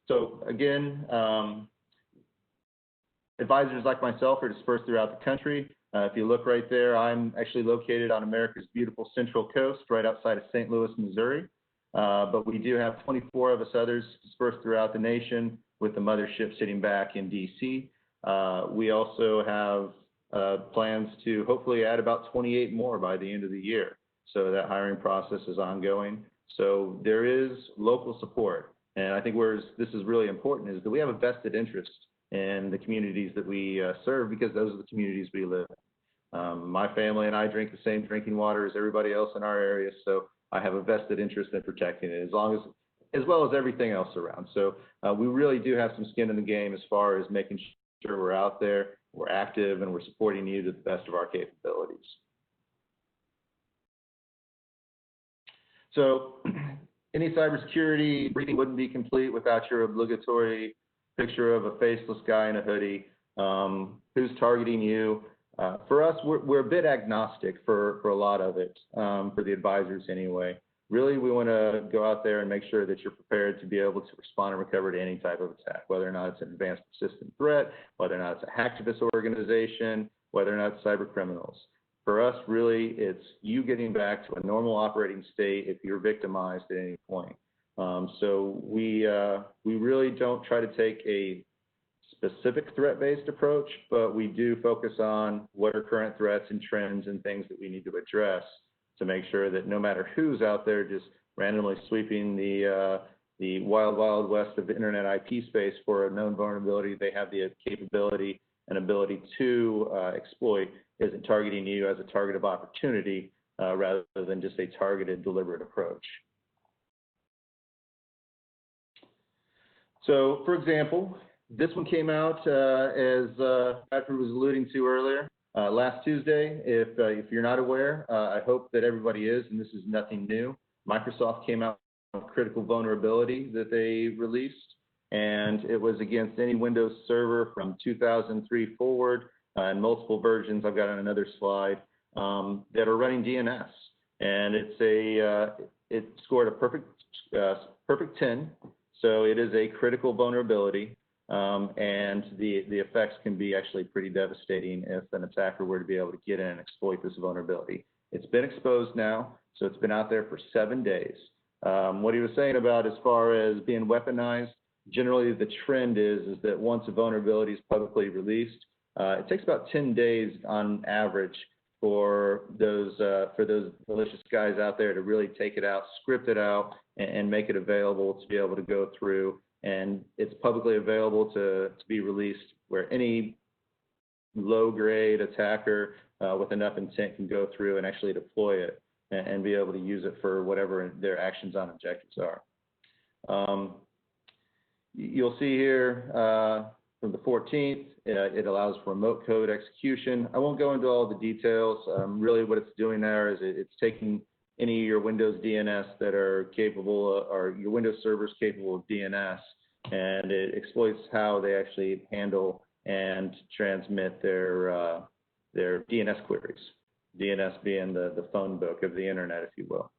So again, advisors like myself are dispersed throughout the country. If you look right there, I'm actually located on America's beautiful Central Coast, right outside of St. Louis, Missouri. But we do have 24 of us others dispersed throughout the nation, with the mothership sitting back in DC. We also have plans to hopefully add about 28 more by the end of the year. So that hiring process is ongoing. So there is local support. And I think where this is really important is that we have a vested interest in the communities that we serve, because those are the communities we live in. My family and I drink the same drinking water as everybody else in our area, so I have a vested interest in protecting it, as well as everything else around. So we really do have some skin in the game as far as making sure we're out there, we're active, and we're supporting you to the best of our capabilities. So any cybersecurity briefing wouldn't be complete without your obligatory picture of a faceless guy in a hoodie. Who's targeting you? For us, we're a bit agnostic for a lot of it, for the advisors anyway. Really, we want to go out there and make sure that you're prepared to be able to respond and recover to any type of attack, whether or not it's an advanced persistent threat, whether or not it's a hacktivist organization, whether or not it's cyber criminals. For us, really, it's you getting back to a normal operating state if you're victimized at any point. So we really don't try to take a specific threat-based approach, but we do focus on what are current threats and trends and things that we need to address to make sure that no matter who's out there just randomly sweeping the wild, wild west of the internet IP space for a known vulnerability they have the capability and ability to exploit, isn't targeting you as a target of opportunity rather than just a targeted, deliberate approach. So, for example, this one came out as Patrick was alluding to earlier, last Tuesday. If you're not aware, I hope that everybody is, and this is nothing new. Microsoft came out with a critical vulnerability that they released, and it was against any Windows server from 2003 forward, and multiple versions I've got on another slide that are running DNS. And it scored a perfect 10, so it is a critical vulnerability. And the effects can be actually pretty devastating if an attacker were to be able to get in and exploit this vulnerability. It's been exposed now, so it's been out there for 7 days. What he was saying about as far as being weaponized, generally the trend is that once a vulnerability is publicly released, it takes about 10 days on average for those malicious guys out there to really take it out, script it out, and make it available to be able to go through. And it's publicly available to be released where any low-grade attacker with enough intent can go through and actually deploy it and be able to use it for whatever their actions on objectives are. You'll see here from the 14th, it allows for remote code execution. I won't go into all the details. Really what it's doing there is it's taking any of your Windows DNS that are capable, or your Windows servers capable of DNS, and it exploits how they actually handle and transmit their DNS queries. DNS being the phone book of the internet, if you will.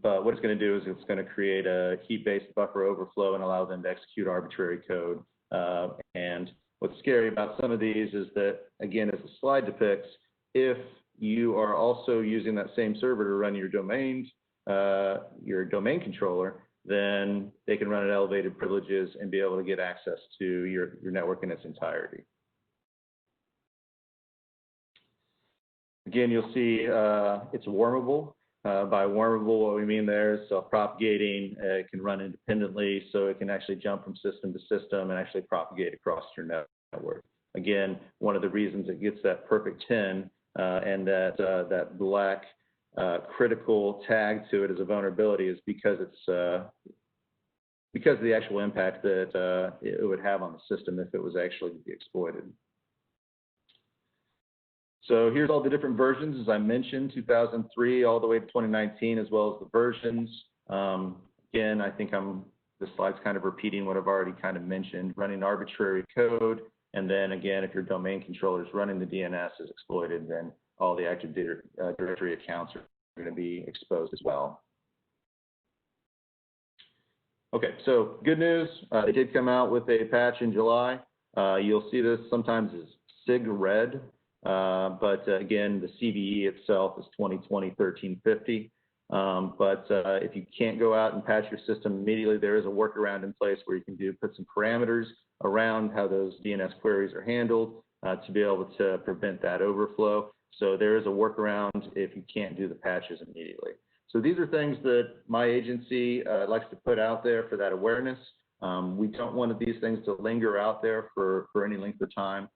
But what it's going to do is it's going to create a heap-based buffer overflow and allow them to execute arbitrary code. And what's scary about some of these is that, again, as the slide depicts, if you are also using that same server to run your domain controller, then they can run at elevated privileges and be able to get access to your network in its entirety. Again, you'll see it's wormable. By wormable, what we mean there is self-propagating. It can run independently, so it can actually jump from system to system and actually propagate across your network. Again, one of the reasons it gets that perfect 10 and that black critical tag to it as a vulnerability is because it's because of the actual impact that it would have on the system if it was actually to be exploited. So here's all the different versions, as I mentioned, 2003 all the way to 2019, as well as the versions. Again, I think this slide's kind of repeating what I've already kind of mentioned, running arbitrary code. And then again, if your domain controller is running the DNS is exploited, then all the Active Directory accounts are going to be exposed as well. Okay, so good news. They did come out with a patch in July. You'll see this sometimes as SIG red. But again, the CVE itself is 2020-1350. But if you can't go out and patch your system immediately, there is a workaround in place where you can put some parameters around how those DNS queries are handled to be able to prevent that overflow. So there is a workaround if you can't do the patches immediately. So these are things that my agency likes to put out there for that awareness. We don't want these things to linger out there for any length of time.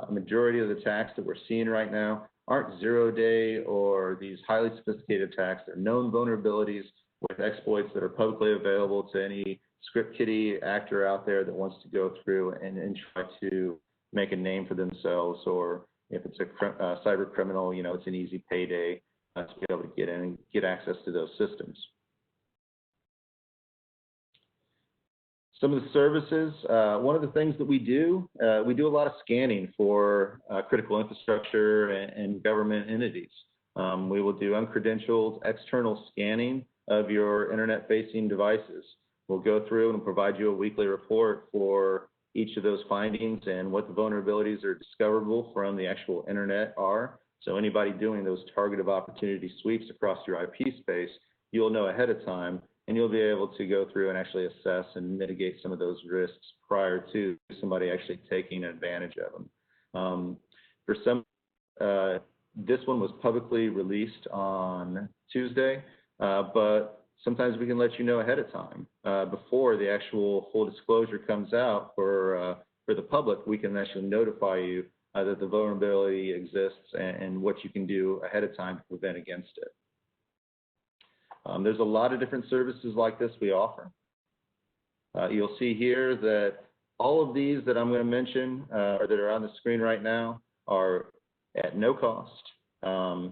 A majority of the attacks that we're seeing right now aren't zero-day or these highly sophisticated attacks. They're known vulnerabilities with exploits that are publicly available to any script kiddie actor out there that wants to go through and try to make a name for themselves, or if it's a cyber criminal, you know, it's an easy payday to be able to get in and get access to those systems. Some of the services, one of the things that we do a lot of scanning for critical infrastructure and government entities. We will do uncredentialed external scanning of your internet-facing devices. We'll go through and provide you a weekly report for each of those findings and what the vulnerabilities are discoverable from the actual internet are. So anybody doing those targeted opportunity sweeps across your IP space, you'll know ahead of time, and you'll be able to go through and actually assess and mitigate some of those risks prior to somebody actually taking advantage of them. For some, this one was publicly released on Tuesday, but sometimes we can let you know ahead of time. Before the actual full disclosure comes out for the public, we can actually notify you that the vulnerability exists and what you can do ahead of time to prevent against it. There's a lot of different services like this we offer. You'll see here that all of these that I'm going to mention or that are on the screen right now are at no cost.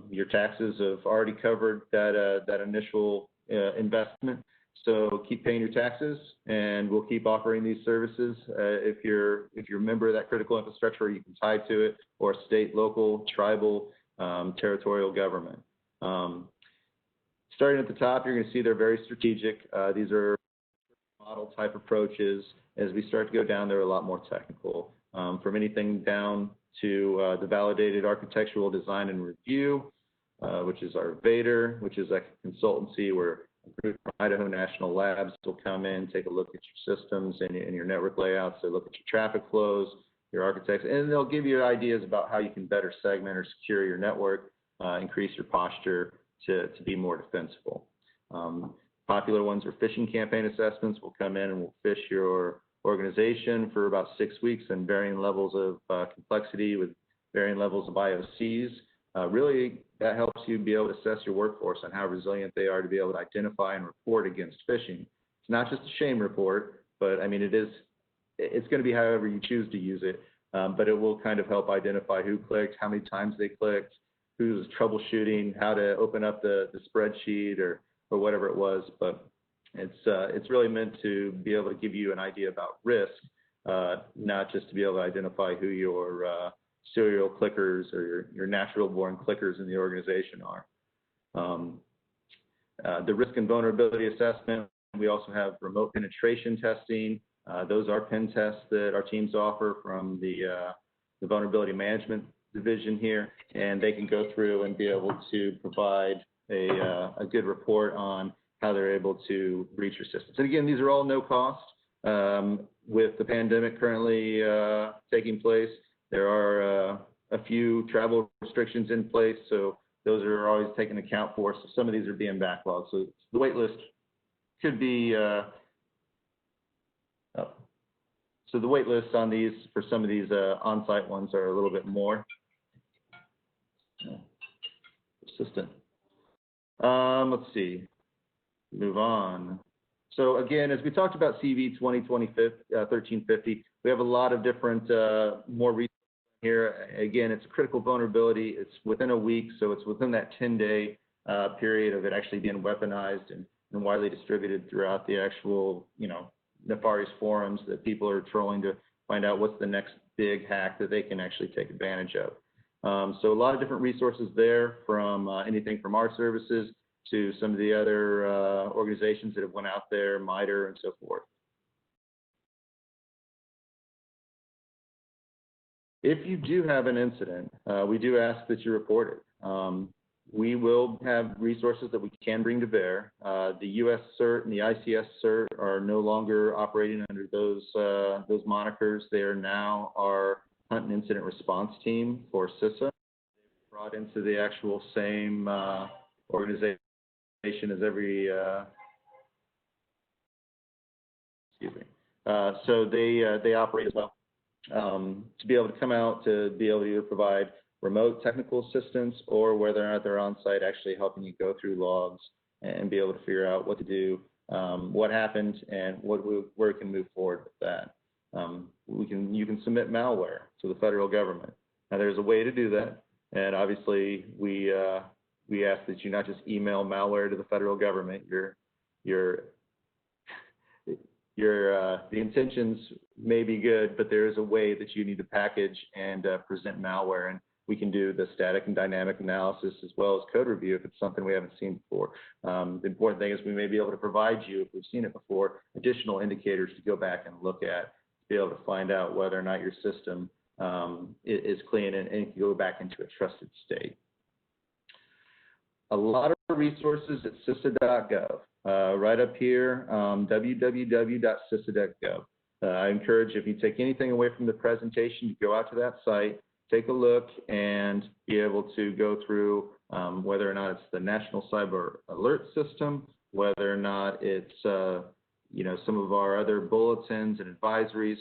Your taxes have already covered that initial investment. So keep paying your taxes, and we'll keep offering these services. If you're a member of that critical infrastructure, you can tie to it, or state, local, tribal, territorial government. Starting at the top, you're going to see they're very strategic. These are model type approaches. As we start to go down, they're a lot more technical. From anything down to the validated architectural design and review, which is our VADR, which is a consultancy where a group from Idaho National Labs will come in, take a look at your systems and your network layouts. They look at your traffic flows, your architects, and they'll give you ideas about how you can better segment or secure your network, increase your posture to be more defensible. Popular ones are phishing campaign assessments. We'll come in and we'll phish your organization for about 6 weeks and varying levels of complexity with varying levels of IOCs. Really, that helps you be able to assess your workforce on how resilient they are to be able to identify and report against phishing. It's not just a shame report, but I mean, it's going to be however you choose to use it, but it will kind of help identify who clicked, how many times they clicked, who's troubleshooting, how to open up the spreadsheet or whatever it was. But it's really meant to be able to give you an idea about risk, not just to be able to identify who your serial clickers or your natural born clickers in the organization are. The risk and vulnerability assessment, we also have remote penetration testing. Those are pen tests that our teams offer from the vulnerability management division here, and they can go through and be able to provide a good report on how they're able to breach your systems. And again, these are all no cost. With the pandemic currently taking place, there are a few travel restrictions in place, so those are always taken account for. So some of these are being backlogged. So the wait list could be, so the wait lists on these, for some of these on-site ones are a little bit more persistent. Let's see, move on. So again, as we talked about CV 1350, we have a lot of different more resources here. Again, it's a critical vulnerability. It's within a week, so it's within that 10-day period of it actually being weaponized and widely distributed throughout the actual, nefarious forums that people are trolling to find out what's the next big hack that they can actually take advantage of. So a lot of different resources there, from anything from our services to some of the other organizations that have went out there, MITRE and so forth. If you do have an incident, we do ask that you report it. We will have resources that we can bring to bear. The US CERT and the ICS CERT are no longer operating under those monikers. They are now our Hunt and Incident Response Team for CISA. Brought into the actual same organization as every, so they operate as well. To be able to come out, to be able to either provide remote technical assistance or whether or not they're on site actually helping you go through logs and be able to figure out what to do, what happened, and where we can move forward with that. You can submit malware to the federal government. Now there's a way to do that, and obviously we ask that you not just email malware to the federal government. The intentions may be good, but there is a way that you need to package and present malware, and we can do the static and dynamic analysis as well as code review if it's something we haven't seen before. The important thing is we may be able to provide you, if we've seen it before, additional indicators to go back and look at, to be able to find out whether or not your system is clean and can go back into a trusted state. A lot of resources at CISA.gov. Right up here, www.cisa.gov. I encourage, if you take anything away from the presentation, you go out to that site, take a look, and be able to go through whether or not it's the National Cyber Alert System, whether or not it's some of our other bulletins and advisories.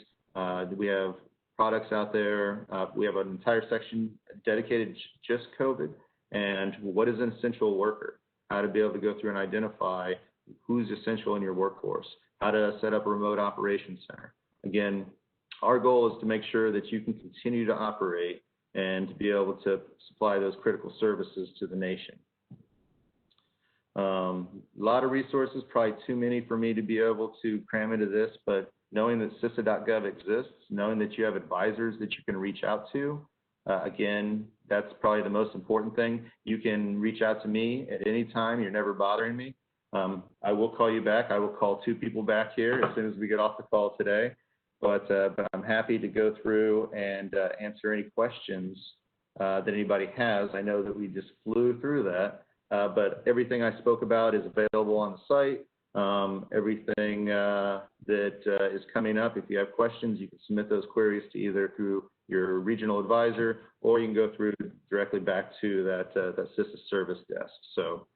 We have products out there. We have an entire section dedicated to just COVID and what is an essential worker, how to be able to go through and identify who's essential in your workforce. how to set up a remote operations center. Again, our goal is to make sure that you can continue to operate and to be able to supply those critical services to the nation. A lot of resources, probably too many for me to be able to cram into this, but knowing that CISA.gov exists, knowing that you have advisors that you can reach out to, again, that's probably the most important thing. You can reach out to me at any time. You're never bothering me. I will call you back. I will call 2 people back here as soon as we get off the call today. But I'm happy to go through and answer any questions that anybody has. I know that we just flew through that, but everything I spoke about is available on the site. Everything that is coming up, if you have questions, you can submit those queries to either through your regional advisor, or you can go through directly back to that CISA service desk. So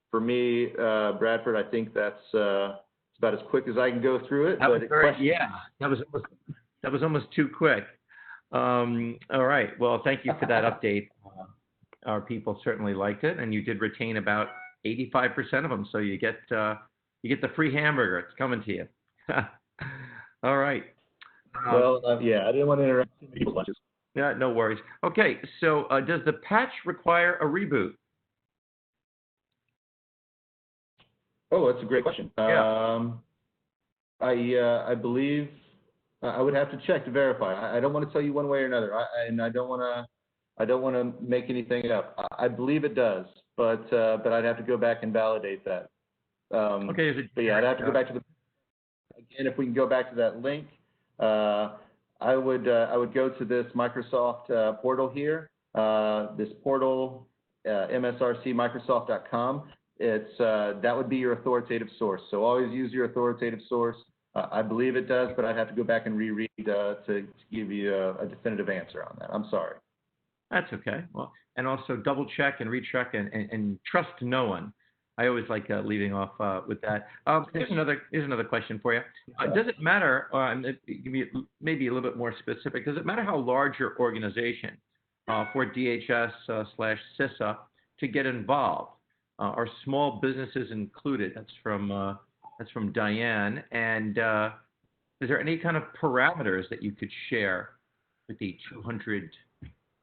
for me, Bradford, I think that's about as quick as I can go through it. That was that was almost too quick. All right. Well, thank you for that update. Our people certainly liked it, and you did retain about 85% of them. So you get the free hamburger. It's coming to you. All right. Yeah, I didn't want to interrupt people's lunches. Yeah, no worries. Okay. So does the patch require a reboot? Oh, that's a great question. Yeah. I believe I would have to check to verify. I don't want to tell you one way or another, and I don't want to make anything up. I believe it does, but I'd have to go back and validate that. Okay. But yeah, I'd have to go back to again. If we can go back to that link, I would go to this Microsoft portal here. This portal, msrcmicrosoft.com. That would be your authoritative source. So always use your authoritative source. I believe it does, but I'd have to go back and reread to give you a definitive answer on that. I'm sorry. That's okay. Well, and also double check and recheck and trust no one. I always like leaving off with that. Here's another question for you. Does it matter, maybe a little bit more specific, does it matter how large your organization for DHS/CISA to get involved? Are small businesses included? That's from Diane. And is there any kind of parameters that you could share with the 200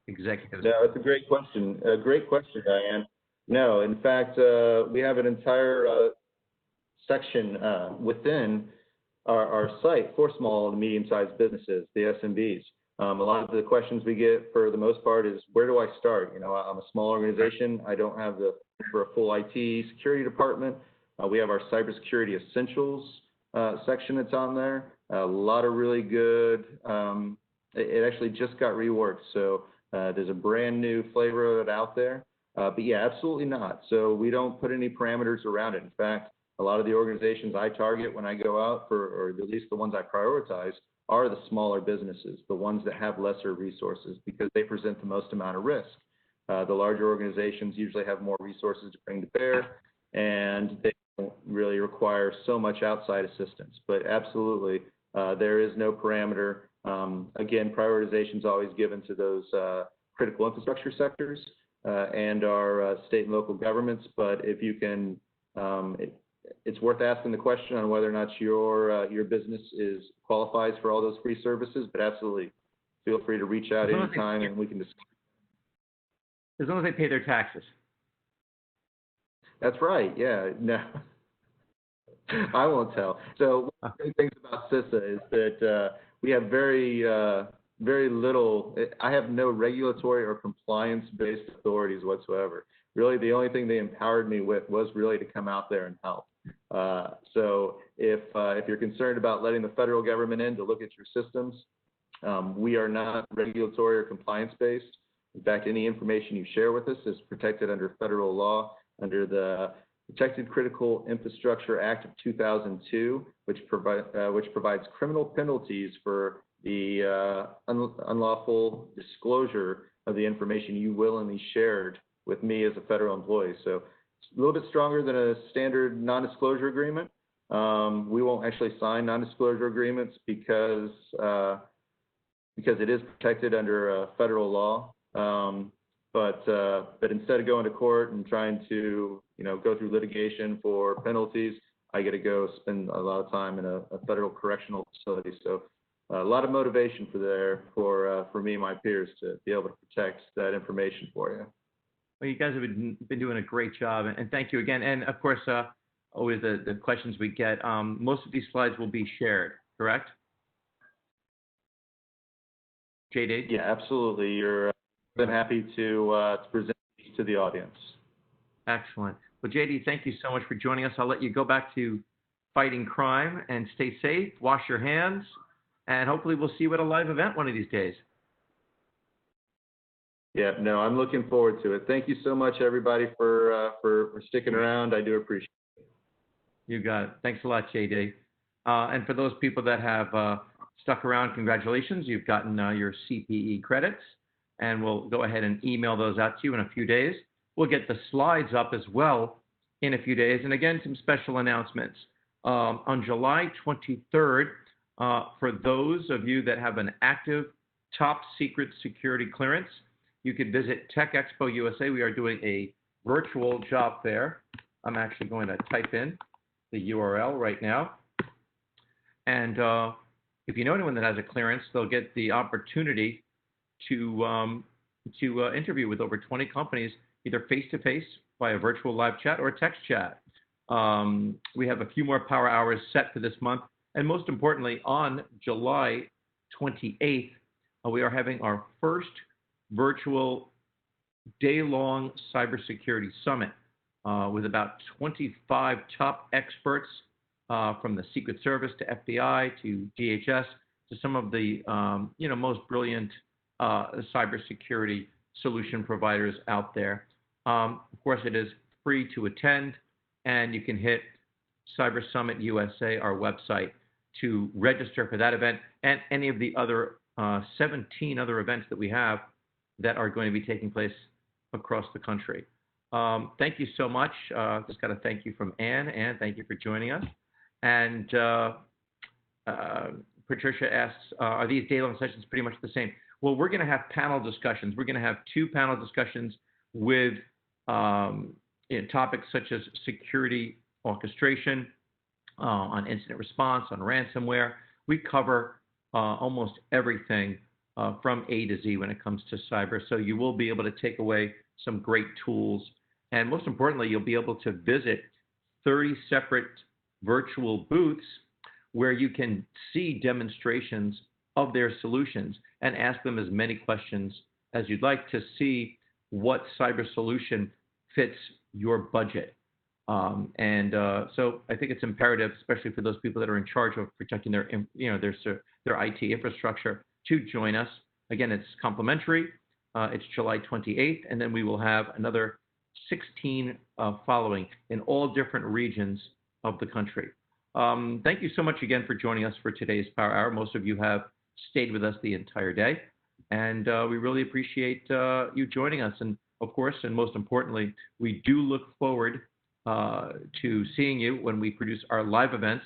executives? No, it's a great question. A great question, Diane. No, in fact, we have an entire section within our site for small and medium-sized businesses, the SMBs. A lot of the questions we get, for the most part, is where do I start? You know, I'm a small organization. I don't have for a full IT security department. We have our cybersecurity essentials section that's on there. A lot of really good. It actually just got reworked, so there's a brand new flavor of it out there. But yeah, absolutely not. So we don't put any parameters around it. In fact, a lot of the organizations I target when I go out, or at least the ones I prioritize, are the smaller businesses, the ones that have lesser resources, because they present the most amount of risk. The larger organizations usually have more resources to bring to bear, and they don't really require so much outside assistance. But absolutely, there is no parameter. Again, prioritization is always given to those critical infrastructure sectors and our state and local governments. But if you can, it's worth asking the question on whether or not your business qualifies for all those free services. But absolutely, feel free to reach out anytime, and we can discuss. As long as they pay their taxes. That's right. Yeah. No, I won't tell. So one of the things about CISA is that we have very little. I have no regulatory or compliance-based authorities whatsoever. Really, the only thing they empowered me with was really to come out there and help. So if you're concerned about letting the federal government in to look at your systems, we are not regulatory or compliance-based. In fact, any information you share with us is protected under federal law, under the Protected Critical Infrastructure Act of 2002, which provides criminal penalties for the unlawful disclosure of the information you willingly shared with me as a federal employee. So it's a little bit stronger than a standard non-disclosure agreement. We won't actually sign non-disclosure agreements because it is protected under federal law. But instead of going to court and trying to go through litigation for penalties, I get to go spend a lot of time in a federal correctional facility. So a lot of motivation for me and my peers to be able to protect that information for you. Well, you guys have been doing a great job, and thank you again. And of course, always the questions we get, most of these slides will be shared, correct? JD? Yeah, absolutely. You're been happy to present these to the audience. Excellent. Well, JD, thank you so much for joining us. I'll let you go back to fighting crime and stay safe, wash your hands, and hopefully we'll see you at a live event one of these days. Yeah, no, I'm looking forward to it. Thank you so much, everybody, for sticking around. I do appreciate it. You got it. Thanks a lot, JD. And for those people that have stuck around, congratulations. You've gotten your CPE credits, and we'll go ahead and email those out to you in a few days. We'll get the slides up as well in a few days. And again, some special announcements. On July 23rd, for those of you that have an active top secret security clearance, you could visit Tech Expo USA. We are doing a virtual job fair. I'm actually going to type in the URL right now. And if you know anyone that has a clearance, they'll get the opportunity to interview with over 20 companies, either face-to-face via virtual live chat or text chat. We have a few more power hours set for this month. And most importantly, on July 28th, we are having our first virtual day-long cybersecurity summit with about 25 top experts from the Secret Service to FBI to DHS to some of the most brilliant cybersecurity solution providers out there. Of course, it is free to attend, and you can hit Cyber Summit USA, our website, to register for that event and any of the other 17 other events that we have that are going to be taking place across the country. Thank you so much. Just got a thank you from Ann. Ann, thank you for joining us. And Patricia asks, are these day-long sessions pretty much the same? Well, we're going to have panel discussions. We're going to have 2 panel discussions with topics such as security orchestration, on incident response, on ransomware. We cover almost everything from A to Z when it comes to cyber. So you will be able to take away some great tools. And most importantly, you'll be able to visit 30 separate virtual booths where you can see demonstrations of their solutions and ask them as many questions as you'd like to see what cyber solution fits your budget. So I think it's imperative, especially for those people that are in charge of protecting their IT infrastructure, to join us. Again, it's complimentary. It's July 28th, and then we will have another 16 following in all different regions of the country. Thank you so much again for joining us for today's Power Hour. Most of you have stayed with us the entire day, and we really appreciate you joining us. And of course, and most importantly, we do look forward to seeing you when we produce our live events.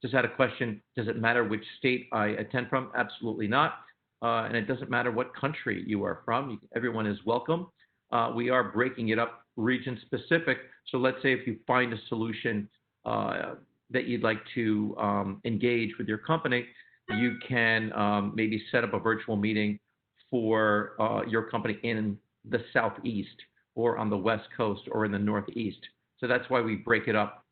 Just had a question, does it matter which state I attend from? Absolutely not. And it doesn't matter what country you are from. Everyone is welcome. We are breaking it up region specific. So let's say if you find a solution that you'd like to engage with your company, you can maybe set up a virtual meeting for your company in the Southeast or on the West Coast or in the Northeast. So that's why we break it up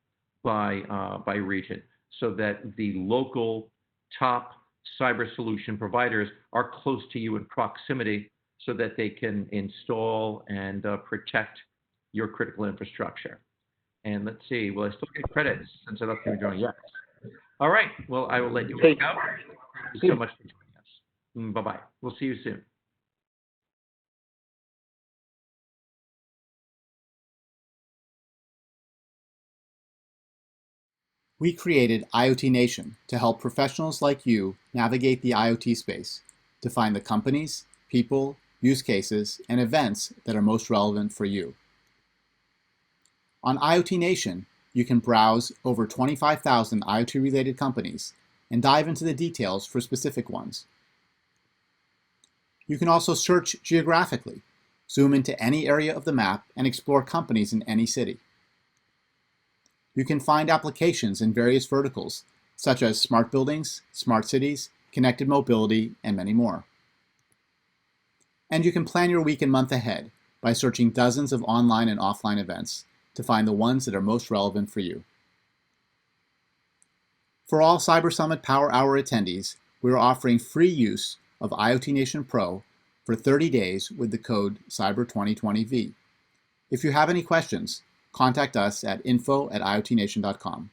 by region, so that the local top cyber solution providers are close to you in proximity so that they can install and protect your critical infrastructure. And let's see, will I still get credits since I left you joining? Yes. All right, well, I will let you go. Thank you so much for joining us. Bye-bye. We'll see you soon. We created IoT Nation to help professionals like you navigate the IoT space, to find the companies, people, use cases, and events that are most relevant for you. On IoT Nation, you can browse over 25,000 IoT-related companies and dive into the details for specific ones. You can also search geographically, zoom into any area of the map, and explore companies in any city. You can find applications in various verticals, such as smart buildings, smart cities, connected mobility, and many more. And you can plan your week and month ahead by searching dozens of online and offline events to find the ones that are most relevant for you. For all Cyber Summit Power Hour attendees, we are offering free use of IoT Nation Pro for 30 days with the code CYBER2020V. If you have any questions, contact us at info@iotnation.com.